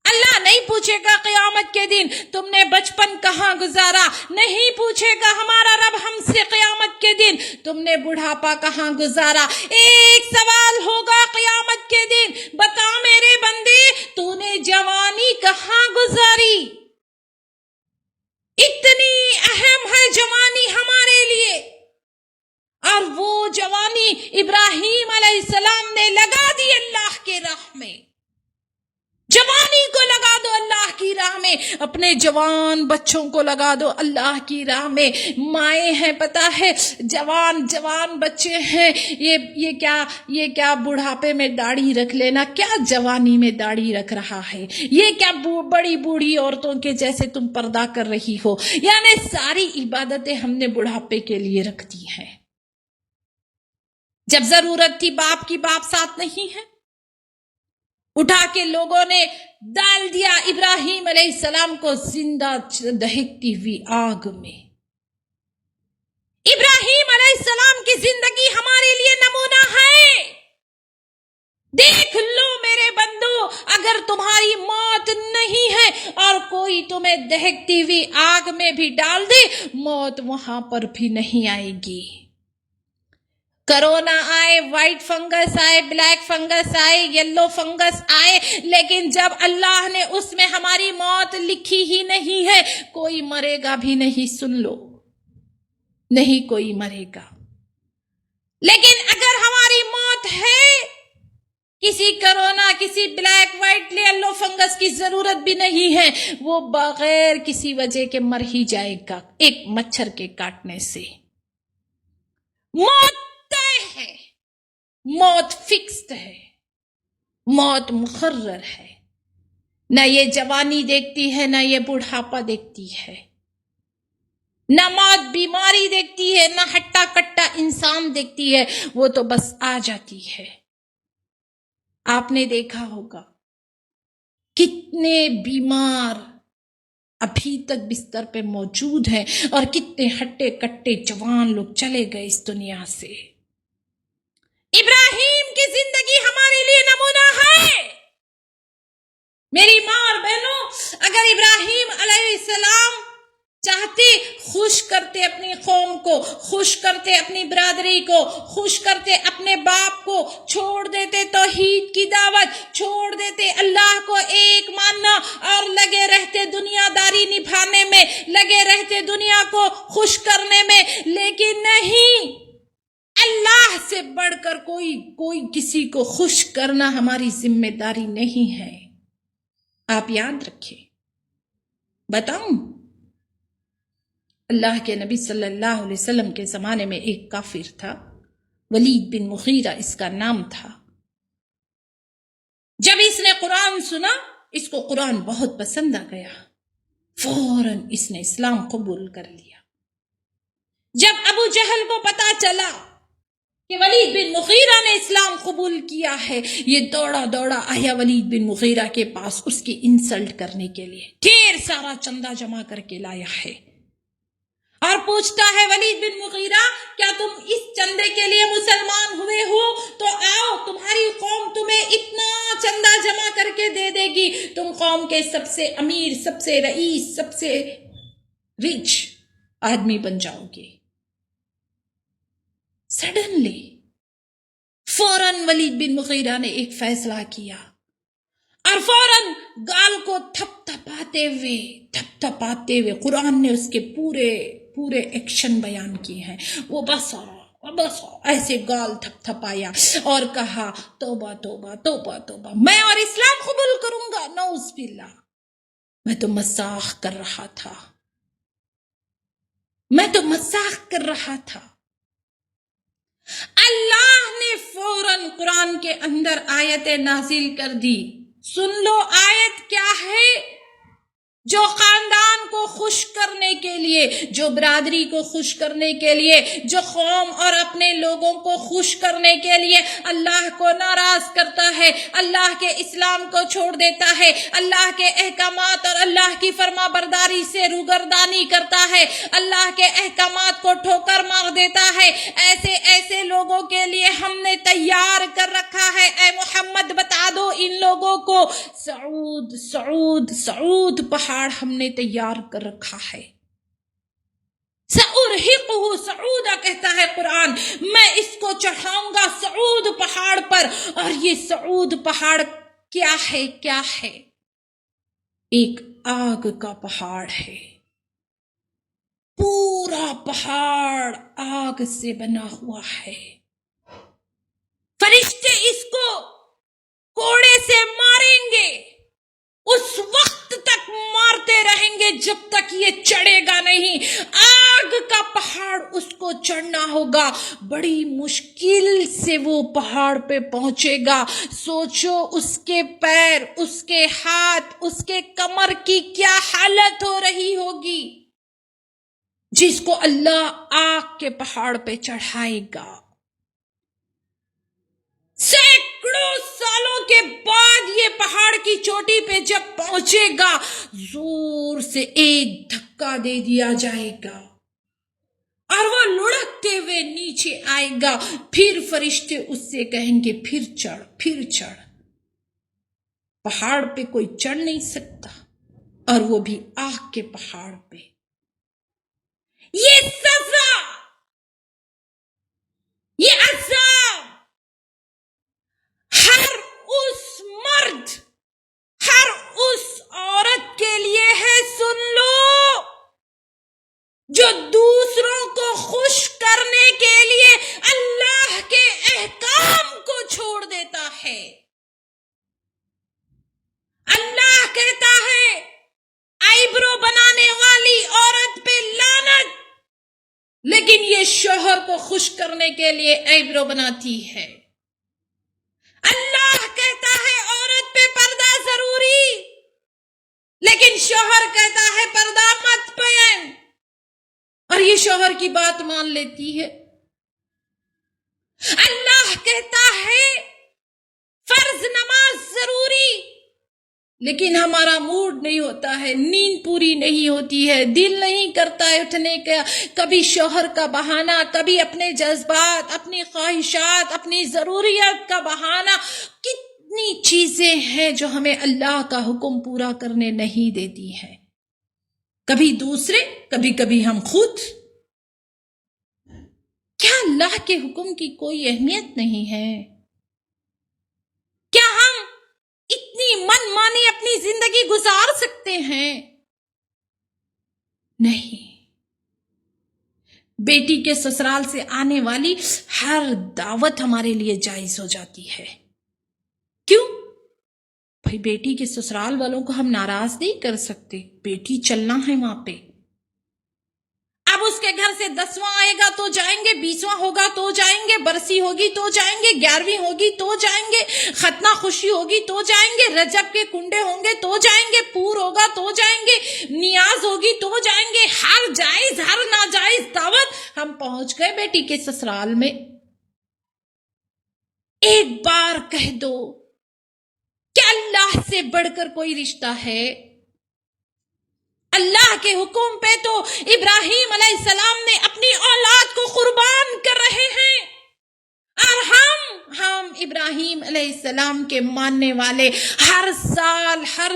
اللہ نہیں پوچھے گا قیامت کے دن تم نے بچپن کہاں گزارا، نہیں پوچھے گا ہمارا رب ہم سے قیامت کے دن تم نے بڑھاپا کہاں گزارا۔ ایک سوال ہوگا قیامت کے دن، بتا میرے بندے تو نے جوانی کہاں گزاری؟ اتنی اہم ہے جوانی ہمارے لیے، اور وہ جوانی ابراہیم علیہ السلام نے لگا دی اللہ کے راہ میں۔ جوانی کو لگا دو اللہ کی راہ میں، اپنے جوان بچوں کو لگا دو اللہ کی راہ میں۔ مائیں ہیں، پتہ ہے، جوان بچے ہیں، یہ کیا بڑھاپے میں داڑھی رکھ لینا، کیا جوانی میں داڑھی رکھ رہا ہے، یہ کیا بڑی بوڑھی عورتوں کے جیسے تم پردہ کر رہی ہو۔ یعنی ساری عبادتیں ہم نے بڑھاپے کے لیے رکھ دی ہیں۔ جب ضرورت تھی باپ کی، باپ ساتھ نہیں ہے، اٹھا کے لوگوں نے ڈال دیا ابراہیم علیہ السلام کو زندہ دہکتی ہوئی آگ میں۔ ابراہیم علیہ السلام کی زندگی ہمارے لیے نمونہ ہے۔ دیکھ لو میرے بندو، اگر تمہاری موت نہیں ہے اور کوئی تمہیں دہکتی ہوئی آگ میں بھی ڈال دے، موت وہاں پر بھی نہیں آئے گی۔ کرونا آئے، وائٹ فنگس آئے، بلیک فنگس آئے، یلو فنگس آئے، لیکن جب اللہ نے اس میں ہماری موت لکھی ہی نہیں ہے، کوئی مرے گا بھی نہیں، سن لو، نہیں کوئی مرے گا۔ لیکن اگر ہماری موت ہے، کسی کرونا، کسی بلیک، وائٹ، یلو فنگس کی ضرورت بھی نہیں ہے، وہ بغیر کسی وجہ کے مر ہی جائے گا، ایک مچھر کے کاٹنے سے۔ موت ہے، موت فکسڈ ہے، موت مقرر ہے، نہ یہ جوانی دیکھتی ہے، نہ یہ بڑھاپا دیکھتی ہے، نہ موت بیماری دیکھتی ہے، نہ ہٹا کٹا انسان دیکھتی ہے، وہ تو بس آ جاتی ہے۔ آپ نے دیکھا ہوگا کتنے بیمار ابھی تک بستر پہ موجود ہیں، اور کتنے ہٹے کٹے جوان لوگ چلے گئے اس دنیا سے۔ ابراہیم کی زندگی ہمارے لیے نمونہ ہے۔ میری ماں اور بہنوں، اگر ابراہیم علیہ السلام چاہتے، خوش کرتے اپنی قوم کو، خوش کرتے اپنی برادری کو، خوش کرتے اپنے باپ کو، چھوڑ دیتے توحید کی دعوت، چھوڑ دیتے اللہ کو ایک ماننا، اور لگے رہتے دنیا داری نبھانے میں، لگے رہتے دنیا کو خوش کرنے میں۔ لیکن نہیں، اللہ اللہ سے بڑھ کر کوئی کسی کو خوش کرنا ہماری ذمہ داری نہیں ہے. آپ یاد رکھیں. بتاؤں، اللہ کے نبی صلی اللہ علیہ وسلم کے زمانے میں ایک کافر تھا، ولید بن مغیرہ اس کا نام تھا. جب اس نے قرآن سنا، اس کو قرآن بہت پسند آ گیا، فوراً اس نے اسلام قبول کر لیا. جب ابو جہل کو پتا چلا کہ ولید بن مغیرہ نے اسلام قبول کیا ہے، یہ دوڑا دوڑا آیا ولید بن مغیرہ کے پاس اس کی انسلٹ کرنے کے لیے. ڈھیر سارا چندہ جمع کر کے لایا ہے اور پوچھتا ہے ولید بن مغیرہ، کیا تم اس چندے کے لیے مسلمان ہوئے ہو؟ تو آؤ، تمہاری قوم تمہیں اتنا چندہ جمع کر کے دے دے گی، تم قوم کے سب سے امیر، سب سے رئیس، سب سے ریچ آدمی بن جاؤ گے. سڈنلی فوراً ولید بن مغیرہ نے ایک فیصلہ کیا اور فوراً گال کو تھپ تھپاتے ہوئے قرآن نے اس کے پورے ایکشن بیان کیے ہیں. وہ بس ایسے گال تھپ تھپایا اور کہا، توبہ توبہ توبہ توبہ، میں اور اسلام قبول کروں گا. نعوذ باللہ، میں تو مذاق کر رہا تھا. اللہ نے فوراً قرآن کے اندر آیت نازل کر دی. سن لو آیت کیا ہے؟ جو خاندان کو خوش کرنے کے لیے، جو برادری کو خوش کرنے کے لیے، جو قوم اور اپنے لوگوں کو خوش کرنے کے لیے اللہ کو ناراض کرتا ہے، اللہ کے اسلام کو چھوڑ دیتا ہے، اللہ کے احکامات اور اللہ کی فرما برداری سے روگردانی کرتا ہے، اللہ کے احکامات کو ٹھوکر مار دیتا ہے، ایسے لوگوں کے لیے ہم نے تیار کر رکھا ہے. اے محمد بتا دو ان لوگوں کو، سعود پہاڑ ہم نے تیار کر رکھا ہے. سأرہقہ سعودا کہتا ہے قرآن، میں اس کو چڑھاؤں گا سعود پہاڑ پر. اور یہ سعود پہاڑ کیا ہے؟ ایک آگ کا پہاڑ ہے. پورا پہاڑ آگ سے بنا ہوا ہے. فرشتے اس کو کوڑے سے ماریں گے، اس وقت تک مارتے رہیں گے جب تک یہ چڑھے گا نہیں. آگ کا پہاڑ اس کو چڑھنا ہوگا، بڑی مشکل سے وہ پہاڑ پہ پہنچے گا. سوچو اس کے پیر، اس کے ہاتھ، اس کے کمر کی کیا حالت ہو رہی ہوگی جس کو اللہ آگ کے پہاڑ پہ چڑھائے گا. سینکڑوں سالوں کے بعد یہ پہاڑ کی چوٹی پہ جب پہنچے گا، زور سے ایک دھکا دے دیا جائے گا اور وہ لڑکتے ہوئے نیچے آئے گا. پھر فرشتے اس سے کہیں گے پھر چڑھ. پہاڑ پہ کوئی چڑھ نہیں سکتا، اور وہ بھی آگ کے پہاڑ پہ. یہ سزا، یہ عذاب ہر اس مرد، ہر اس عورت کے لیے ہے، سن لو، جو دوسروں کو خوش کرنے کے لیے اللہ کے احکام کو چھوڑ دیتا ہے. اللہ کہتا ہے آئیبرو بنانے والی عورت پہ لعنت، لیکن یہ شوہر کو خوش کرنے کے لیے آئیبرو بناتی ہے. اللہ کہتا ہے عورت پہ پردہ ضروری، لیکن شوہر کہتا ہے پردہ مت پہن، اور یہ شوہر کی بات مان لیتی ہے. اللہ کہتا ہے فرض نماز ضروری، لیکن ہمارا موڈ نہیں ہوتا ہے، نیند پوری نہیں ہوتی ہے، دل نہیں کرتا ہے اٹھنے کا. کبھی شوہر کا بہانہ، کبھی اپنے جذبات، اپنی خواہشات، اپنی ضروریات کا بہانہ. کتنی چیزیں ہیں جو ہمیں اللہ کا حکم پورا کرنے نہیں دیتی ہیں. کبھی دوسرے، کبھی ہم خود. کیا اللہ کے حکم کی کوئی اہمیت نہیں ہے؟ کیا ہم اتنی من مانی اپنی زندگی گزار سکتے ہیں؟ نہیں. بیٹی کے سسرال سے آنے والی ہر دعوت ہمارے لیے جائز ہو جاتی ہے. کیوں؟ بھائی بیٹی کے سسرال والوں کو ہم ناراض نہیں کر سکتے، بیٹی چلنا ہے وہاں پہ. اب اس کے گھر سے 10واں آئے گا تو جائیں گے، 20واں ہوگا تو جائیں گے، برسی ہوگی تو جائیں گے، 11ویں ہوگی تو جائیں گے، ختنہ خوشی ہوگی تو جائیں گے، رجب کے کنڈے ہوں گے تو جائیں گے، پور ہوگا تو جائیں گے، نیاز ہوگی تو جائیں گے. ہر جائز ہر ناجائز دعوت ہم پہنچ گئے بیٹی کے سسرال میں. ایک بار کہہ دو کہ اللہ سے بڑھ کر کوئی رشتہ ہے؟ اللہ کے حکم پہ تو ابراہیم علیہ السلام نے اپنی اولاد کو قربان کر رہے ہیں، اور ہم ابراہیم علیہ السلام کے ماننے والے ہر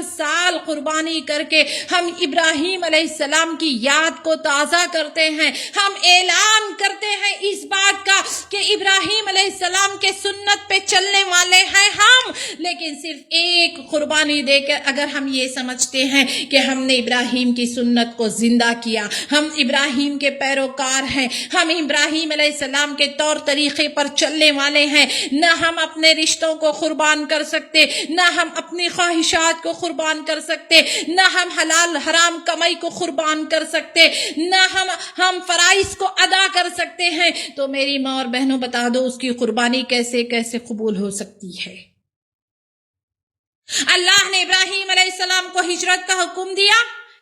سال قربانی کر کے ہم ابراہیم علیہ السلام کی یاد کو تازہ کرتے ہیں. ہم اعلان کرتے ہیں اس بات کا کہ ابراہیم علیہ السلام کے سنت پہ چلنے والے ہیں ہم. لیکن صرف ایک قربانی دے کر اگر ہم یہ سمجھتے ہیں کہ ہم نے ابراہیم کی سنت کو زندہ کیا، ہم ابراہیم کے پیروکار ہیں، ہم ابراہیم علیہ السلام کے طور طریقے پر چلنے والے ہیں، نہ ہم اپنے رشتوں کو قربان کر سکتے، نہ ہم اپنی خواہشات کو قربان کر سکتے، نہ ہم حلال حرام کمائی کو قربان کر سکتے، نہ ہم فرائض کو ادا کر سکتے ہیں. تو میری ماں اور بہنوں بتا دو اس کی قربانی کیسے قبول ہو سکتی ہے؟ اللہ نے ابراہیم علیہ السلام کو ہجرت کا حکم دیا،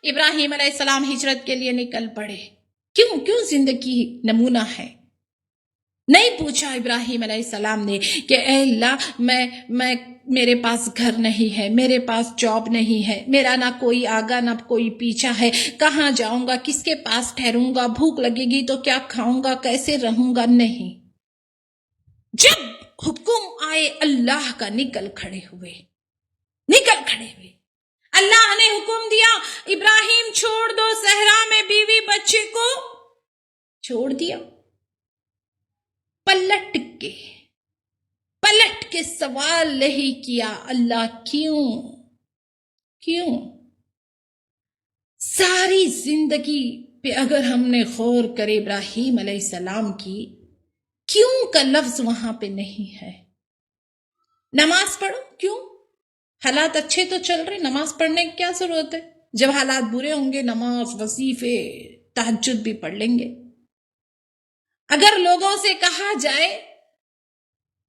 ابراہیم علیہ السلام ہجرت کے لیے نکل پڑے. کیوں زندگی نمونہ ہے. نہیں پوچھا ابراہیم علیہ السلام نے کہ اے اللہ میں میرے پاس گھر نہیں ہے، میرے پاس جاب نہیں ہے، میرا نہ کوئی آگا نہ کوئی پیچھا ہے، کہاں جاؤں گا، کس کے پاس ٹھہروں گا، بھوک لگے گی تو کیا کھاؤں گا، کیسے رہوں گا. نہیں، جب حکم آئے اللہ کا نکل کھڑے ہوئے. اللہ نے حکم دیا ابراہیم چھوڑ دو صحرا میں بیوی بچے کو، چھوڑ دیا. پلٹ کے سوال نہیں کیا اللہ کیوں؟ ساری زندگی پہ اگر ہم نے غور کرے ابراہیم علیہ السلام کی، کیوں کا لفظ وہاں پہ نہیں ہے. نماز پڑھو، کیوں؟ حالات اچھے تو چل رہے، نماز پڑھنے کی کیا ضرورت ہے؟ جب حالات برے ہوں گے نماز، وظیفے، تہجد بھی پڑھ لیں گے. اگر لوگوں سے کہا جائے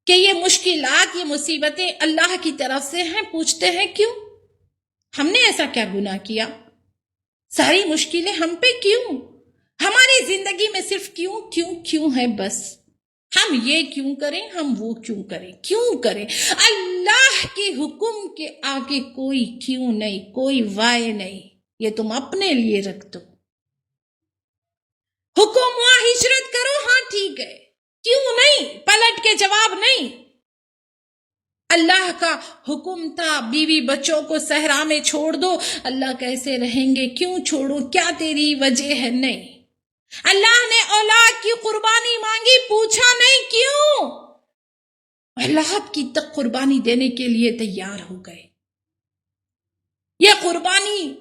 کہ یہ مشکلات، یہ مصیبتیں اللہ کی طرف سے ہیں، پوچھتے ہیں کیوں؟ ہم نے ایسا کیا گناہ کیا؟ ساری مشکلیں ہم پہ کیوں؟ ہماری زندگی میں صرف کیوں ہے بس. ہم یہ کیوں کریں، ہم وہ کیوں کریں. اللہ کے حکم کے آگے کوئی کیوں نہیں، کوئی وائے نہیں. یہ تم اپنے لیے رکھ دو. حکم ہوا ہجرت کرو، ہاں ٹھیک ہے، کیوں نہیں، پلٹ کے جواب نہیں. اللہ کا حکم تھا بیوی بچوں کو صحرا میں چھوڑ دو. اللہ کیسے رہیں گے، کیوں چھوڑو، کیا تیری وجہ ہے؟ نہیں. اللہ نے اولاد کی قربانی مانگی، پوچھا نہیں کیوں. اولاد کی تک قربانی دینے کے لیے تیار ہو گئے. یہ قربانی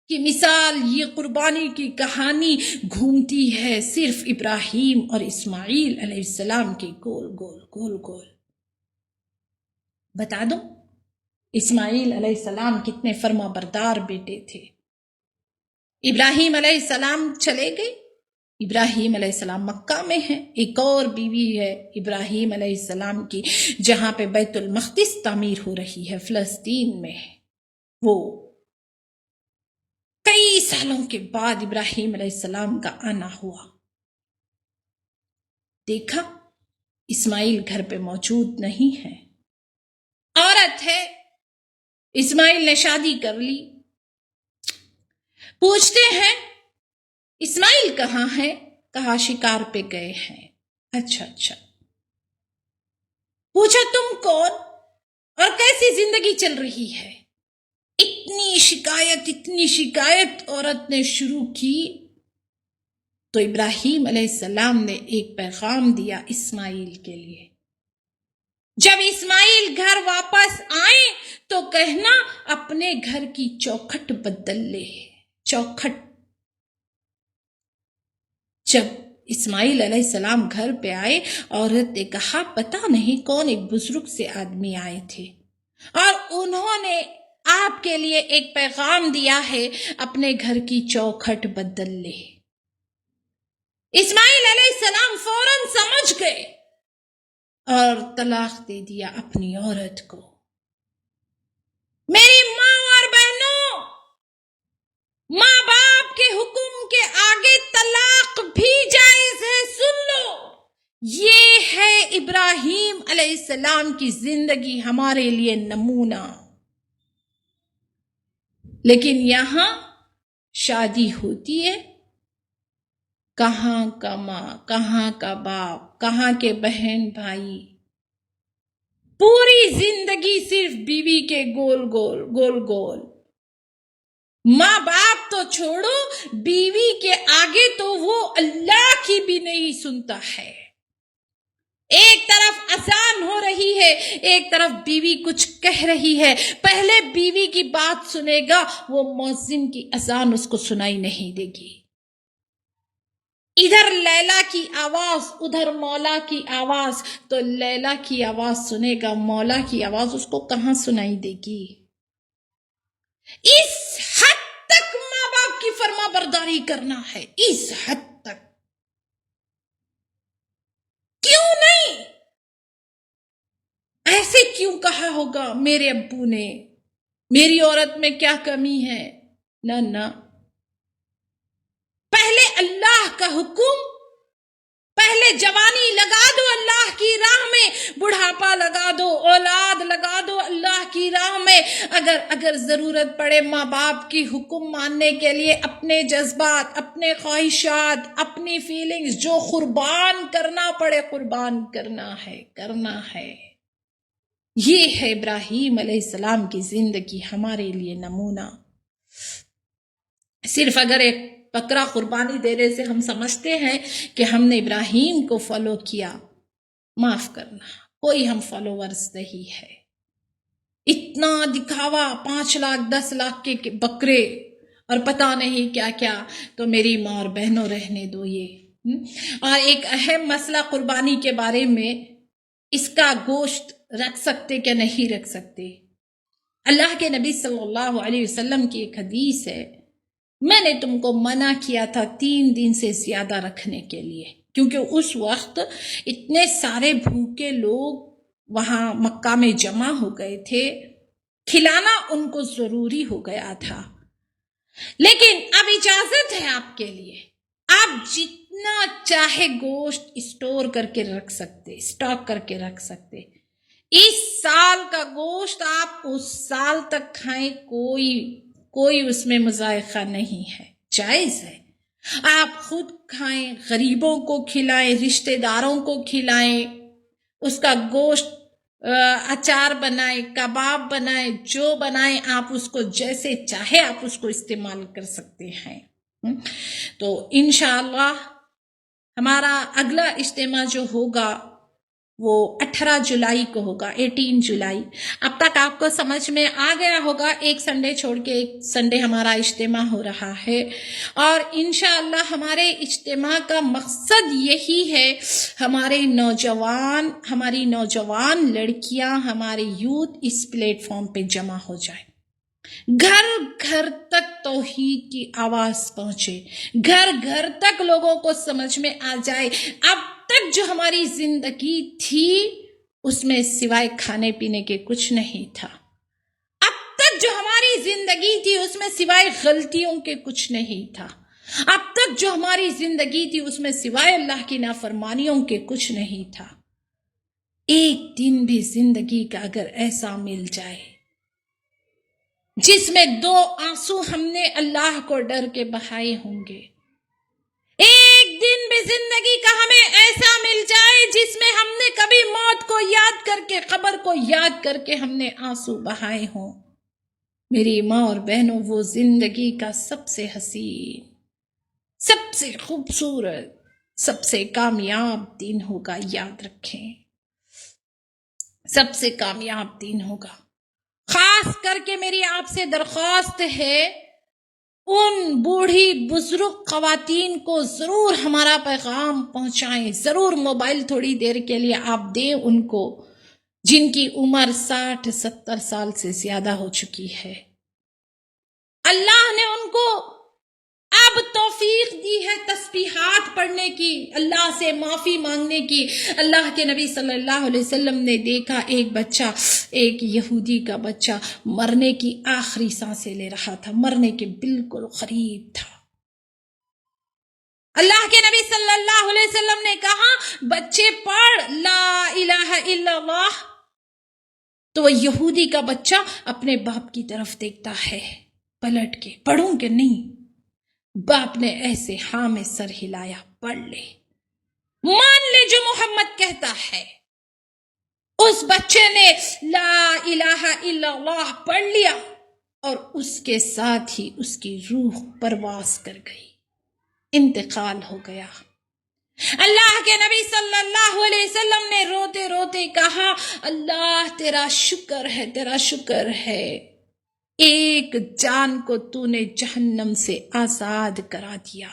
کی مثال، یہ قربانی کی کہانی گھومتی ہے صرف ابراہیم اور اسماعیل علیہ السلام کے گول. بتا دو اسماعیل علیہ السلام کتنے فرما بردار بیٹے تھے. ابراہیم علیہ السلام چلے گئے، ابراہیم علیہ السلام مکہ میں ہیں. ایک اور بیوی ہے ابراہیم علیہ السلام کی جہاں پہ بیت المقدس تعمیر ہو رہی ہے، فلسطین میں. وہ کئی سالوں کے بعد ابراہیم علیہ السلام کا آنا ہوا. دیکھا اسماعیل گھر پہ موجود نہیں ہے، عورت ہے. اسماعیل نے شادی کر لی. پوچھتے ہیں اسماعیل کہاں ہے؟ کہا شکار پہ گئے ہیں. اچھا. پوچھا تم کون اور کیسی زندگی چل رہی ہے؟ اتنی شکایت عورت نے شروع کی. تو ابراہیم علیہ السلام نے ایک پیغام دیا اسماعیل کے لیے. جب اسماعیل گھر واپس آئیں تو کہنا اپنے گھر کی چوکھٹ بدل لے. چوکھٹ. جب اسماعیل علیہ السلام گھر پہ آئے، عورت نے کہا پتہ نہیں کون ایک بزرگ سے آدمی آئے تھے اور انہوں نے آپ کے لیے ایک پیغام دیا ہے، اپنے گھر کی چوکھٹ بدل لے۔ اسماعیل علیہ السلام فوراً سمجھ گئے اور طلاق دے دیا اپنی عورت کو۔ میری ماں اور بہنوں، ماں باپ کے حکم کے آگے طلاق بھی جائز ہے، سن لو۔ یہ ہے ابراہیم علیہ السلام کی زندگی ہمارے لیے نمونہ۔ لیکن یہاں شادی ہوتی ہے، کہاں کا ماں، کہاں کا باپ، کہاں کے بہن بھائی، پوری زندگی صرف بیوی کے گول گول گول گول۔ ماں باپ تو چھوڑو، بیوی کے آگے تو وہ اللہ کی بھی نہیں سنتا ہے۔ ایک طرف اذان ہو رہی ہے، ایک طرف بیوی کچھ کہہ رہی ہے، پہلے بیوی کی بات سنے گا، وہ مؤذن کی اذان اس کو سنائی نہیں دے گی۔ ادھر لیلا کی آواز، ادھر مولا کی آواز، تو لیلا کی آواز سنے گا، مولا کی آواز اس کو کہاں سنائی دے گی؟ اس حد تک ماں باپ کی فرما برداری کرنا ہے، اس حد تک۔ کیوں نہیں؟ ایسے کیوں کہا ہوگا میرے ابو نے، میری عورت میں کیا کمی ہے؟ نہ، پہلے اللہ کا حکم، پہلے جوانی لگا دو اللہ کی راہ میں، بڑھاپا لگا دو، اولاد لگا دو اللہ کی راہ میں۔ اگر ضرورت پڑے ماں باپ کی حکم ماننے کے لیے، اپنے جذبات، اپنے خواہشات، اپنی فیلنگز جو قربان کرنا پڑے، قربان کرنا ہے۔ یہ ہے ابراہیم علیہ السلام کی زندگی ہمارے لیے نمونہ۔ صرف اگر ایک بکرا قربانی دینے سے ہم سمجھتے ہیں کہ ہم نے ابراہیم کو فالو کیا، معاف کرنا، کوئی ہم فالوورز نہیں ہے۔ اتنا دکھاوا، 5 لاکھ 10 لاکھ کے بکرے اور پتہ نہیں کیا کیا، تو میری ماں اور بہنوں رہنے دو یہ۔ اور ایک اہم مسئلہ قربانی کے بارے میں، اس کا گوشت رکھ سکتے کہ نہیں رکھ سکتے؟ اللہ کے نبی صلی اللہ علیہ وسلم کی ایک حدیث ہے، میں نے تم کو منع کیا تھا 3 دن سے زیادہ رکھنے کے لیے، کیونکہ اس وقت اتنے سارے بھوکے لوگ وہاں مکہ میں جمع ہو گئے تھے، کھلانا ان کو ضروری ہو گیا تھا۔ لیکن اب اجازت ہے آپ کے لیے، آپ جتنا چاہے گوشت اسٹور کر کے رکھ سکتے، اسٹاک کر کے رکھ سکتے۔ اس سال کا گوشت آپ اس سال تک کھائیں، کوئی اس میں مذائقہ نہیں ہے، جائز ہے۔ آپ خود کھائیں، غریبوں کو کھلائیں، رشتہ داروں کو کھلائیں، اس کا گوشت اچار بنائیں، کباب بنائیں، جو بنائیں، آپ اس کو جیسے چاہے آپ اس کو استعمال کر سکتے ہیں۔ تو انشاءاللہ ہمارا اگلا اجتماع جو ہوگا وہ 18 جولائی کو ہوگا، 18 جولائی۔ اب تک آپ کو سمجھ میں آ گیا ہوگا، ایک سنڈے چھوڑ کے ایک سنڈے ہمارا اجتماع ہو رہا ہے، اور انشاءاللہ ہمارے اجتماع کا مقصد یہی ہے، ہماری نوجوان لڑکیاں، ہمارے یوتھ اس پلیٹ فارم پہ جمع ہو جائے، گھر گھر تک توحید کی آواز پہنچے، گھر گھر تک لوگوں کو سمجھ میں آ جائے۔ اب تک جو ہماری زندگی تھی اس میں سوائے کھانے پینے کے کچھ نہیں تھا، اب تک جو ہماری زندگی تھی اس میں سوائے غلطیوں کے کچھ نہیں تھا، اب تک جو ہماری زندگی تھی اس میں سوائے اللہ کی نافرمانیوں کے کچھ نہیں تھا۔ ایک دن بھی زندگی کا اگر ایسا مل جائے جس میں 2 آنسو ہم نے اللہ کو ڈر کے بہائے ہوں گے، ایک دن بھی زندگی کا ہمیں ایسا مل جائے جس میں ہم نے کبھی موت کو یاد کر کے، قبر کو یاد کر کے ہم نے آنسو بہائے ہوں، میری ماں اور بہنوں، وہ زندگی کا سب سے حسین، سب سے خوبصورت، سب سے کامیاب دن ہوگا، یاد رکھیں، سب سے کامیاب دن ہوگا۔ خاص کر کے میری آپ سے درخواست ہے، ان بوڑھی بزرگ خواتین کو ضرور ہمارا پیغام پہنچائیں، ضرور موبائل تھوڑی دیر کے لیے آپ دیں ان کو، جن کی عمر 60-70 سال سے زیادہ ہو چکی ہے۔ اللہ نے ان کو اب توفیق دی ہے تسبیحات پڑھنے کی، اللہ سے معافی مانگنے کی۔ اللہ کے نبی صلی اللہ علیہ وسلم نے دیکھا ایک بچہ، ایک یہودی کا بچہ مرنے کی آخری سانسیں لے رہا تھا، مرنے کے بالکل قریب تھا۔ اللہ کے نبی صلی اللہ علیہ وسلم نے کہا بچے پڑھ لا الہ الا اللہ، تو وہ یہودی کا بچہ اپنے باپ کی طرف دیکھتا ہے پلٹ کے، پڑھوں کہ نہیں؟ باپ نے ایسے ہاں میں سر ہلایا، پڑھ لے، مان لے جو محمد کہتا ہے۔ اس بچے نے لا الہ الا اللہ پڑھ لیا اور اس کے ساتھ ہی اس کی روح پرواز کر گئی، انتقال ہو گیا۔ اللہ کے نبی صلی اللہ علیہ وسلم نے روتے روتے کہا اللہ تیرا شکر ہے، تیرا شکر ہے، ایک جان کو تو نے جہنم سے آزاد کرا دیا،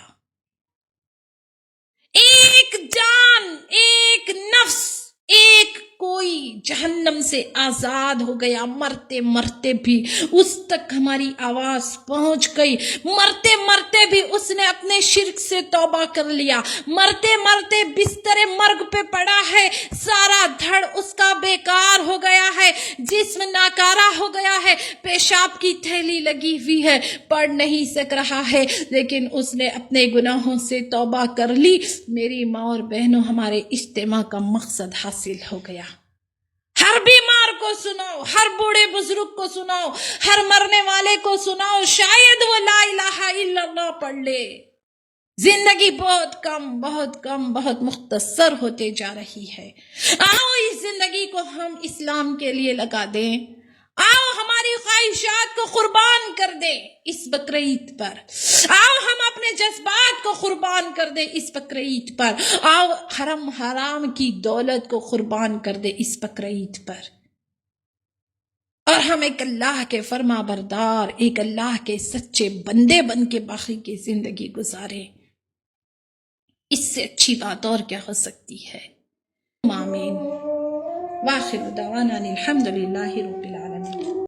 ایک جان، ایک نفس، ایک کوئی جہنم سے آزاد ہو گیا۔ مرتے مرتے بھی اس تک ہماری آواز پہنچ گئی، مرتے مرتے بھی اس نے اپنے شرک سے توبہ کر لیا، مرتے مرتے بستر مرگ پہ پڑا ہے، سارا دھڑ اس کا بیکار ہو گیا ہے، جسم ناکارہ ہو گیا ہے، پیشاب کی تھیلی لگی ہوئی ہے، پڑھ نہیں سک رہا ہے، لیکن اس نے اپنے گناہوں سے توبہ کر لی۔ میری ماں اور بہنوں، ہمارے اجتماع کا مقصد حاصل ہو گیا۔ ہر بیمار کو سناؤ، ہر بوڑھے بزرگ کو سناؤ، ہر مرنے والے کو سناؤ، شاید وہ لا الہ الا اللہ پڑھ لے۔ زندگی بہت کم، بہت کم، بہت مختصر ہوتے جا رہی ہے۔ آؤ اس زندگی کو ہم اسلام کے لیے لگا دیں، آؤ ہماری خواہشات کو قربان کر دیں اس بقرعید پر، آؤ ہم اپنے جذبات کو قربان کر دیں اس بقرعید پر، آؤ حرم حرام کی دولت کو قربان کر دیں اس بقرعید پر، اور ہم ایک اللہ کے فرما بردار، ایک اللہ کے سچے بندے بن کے باقی کی زندگی گزاریں۔ اس سے اچھی بات اور کیا ہو سکتی ہے؟ آمین۔ واخر دعوانا الحمدللہ رب العالمین۔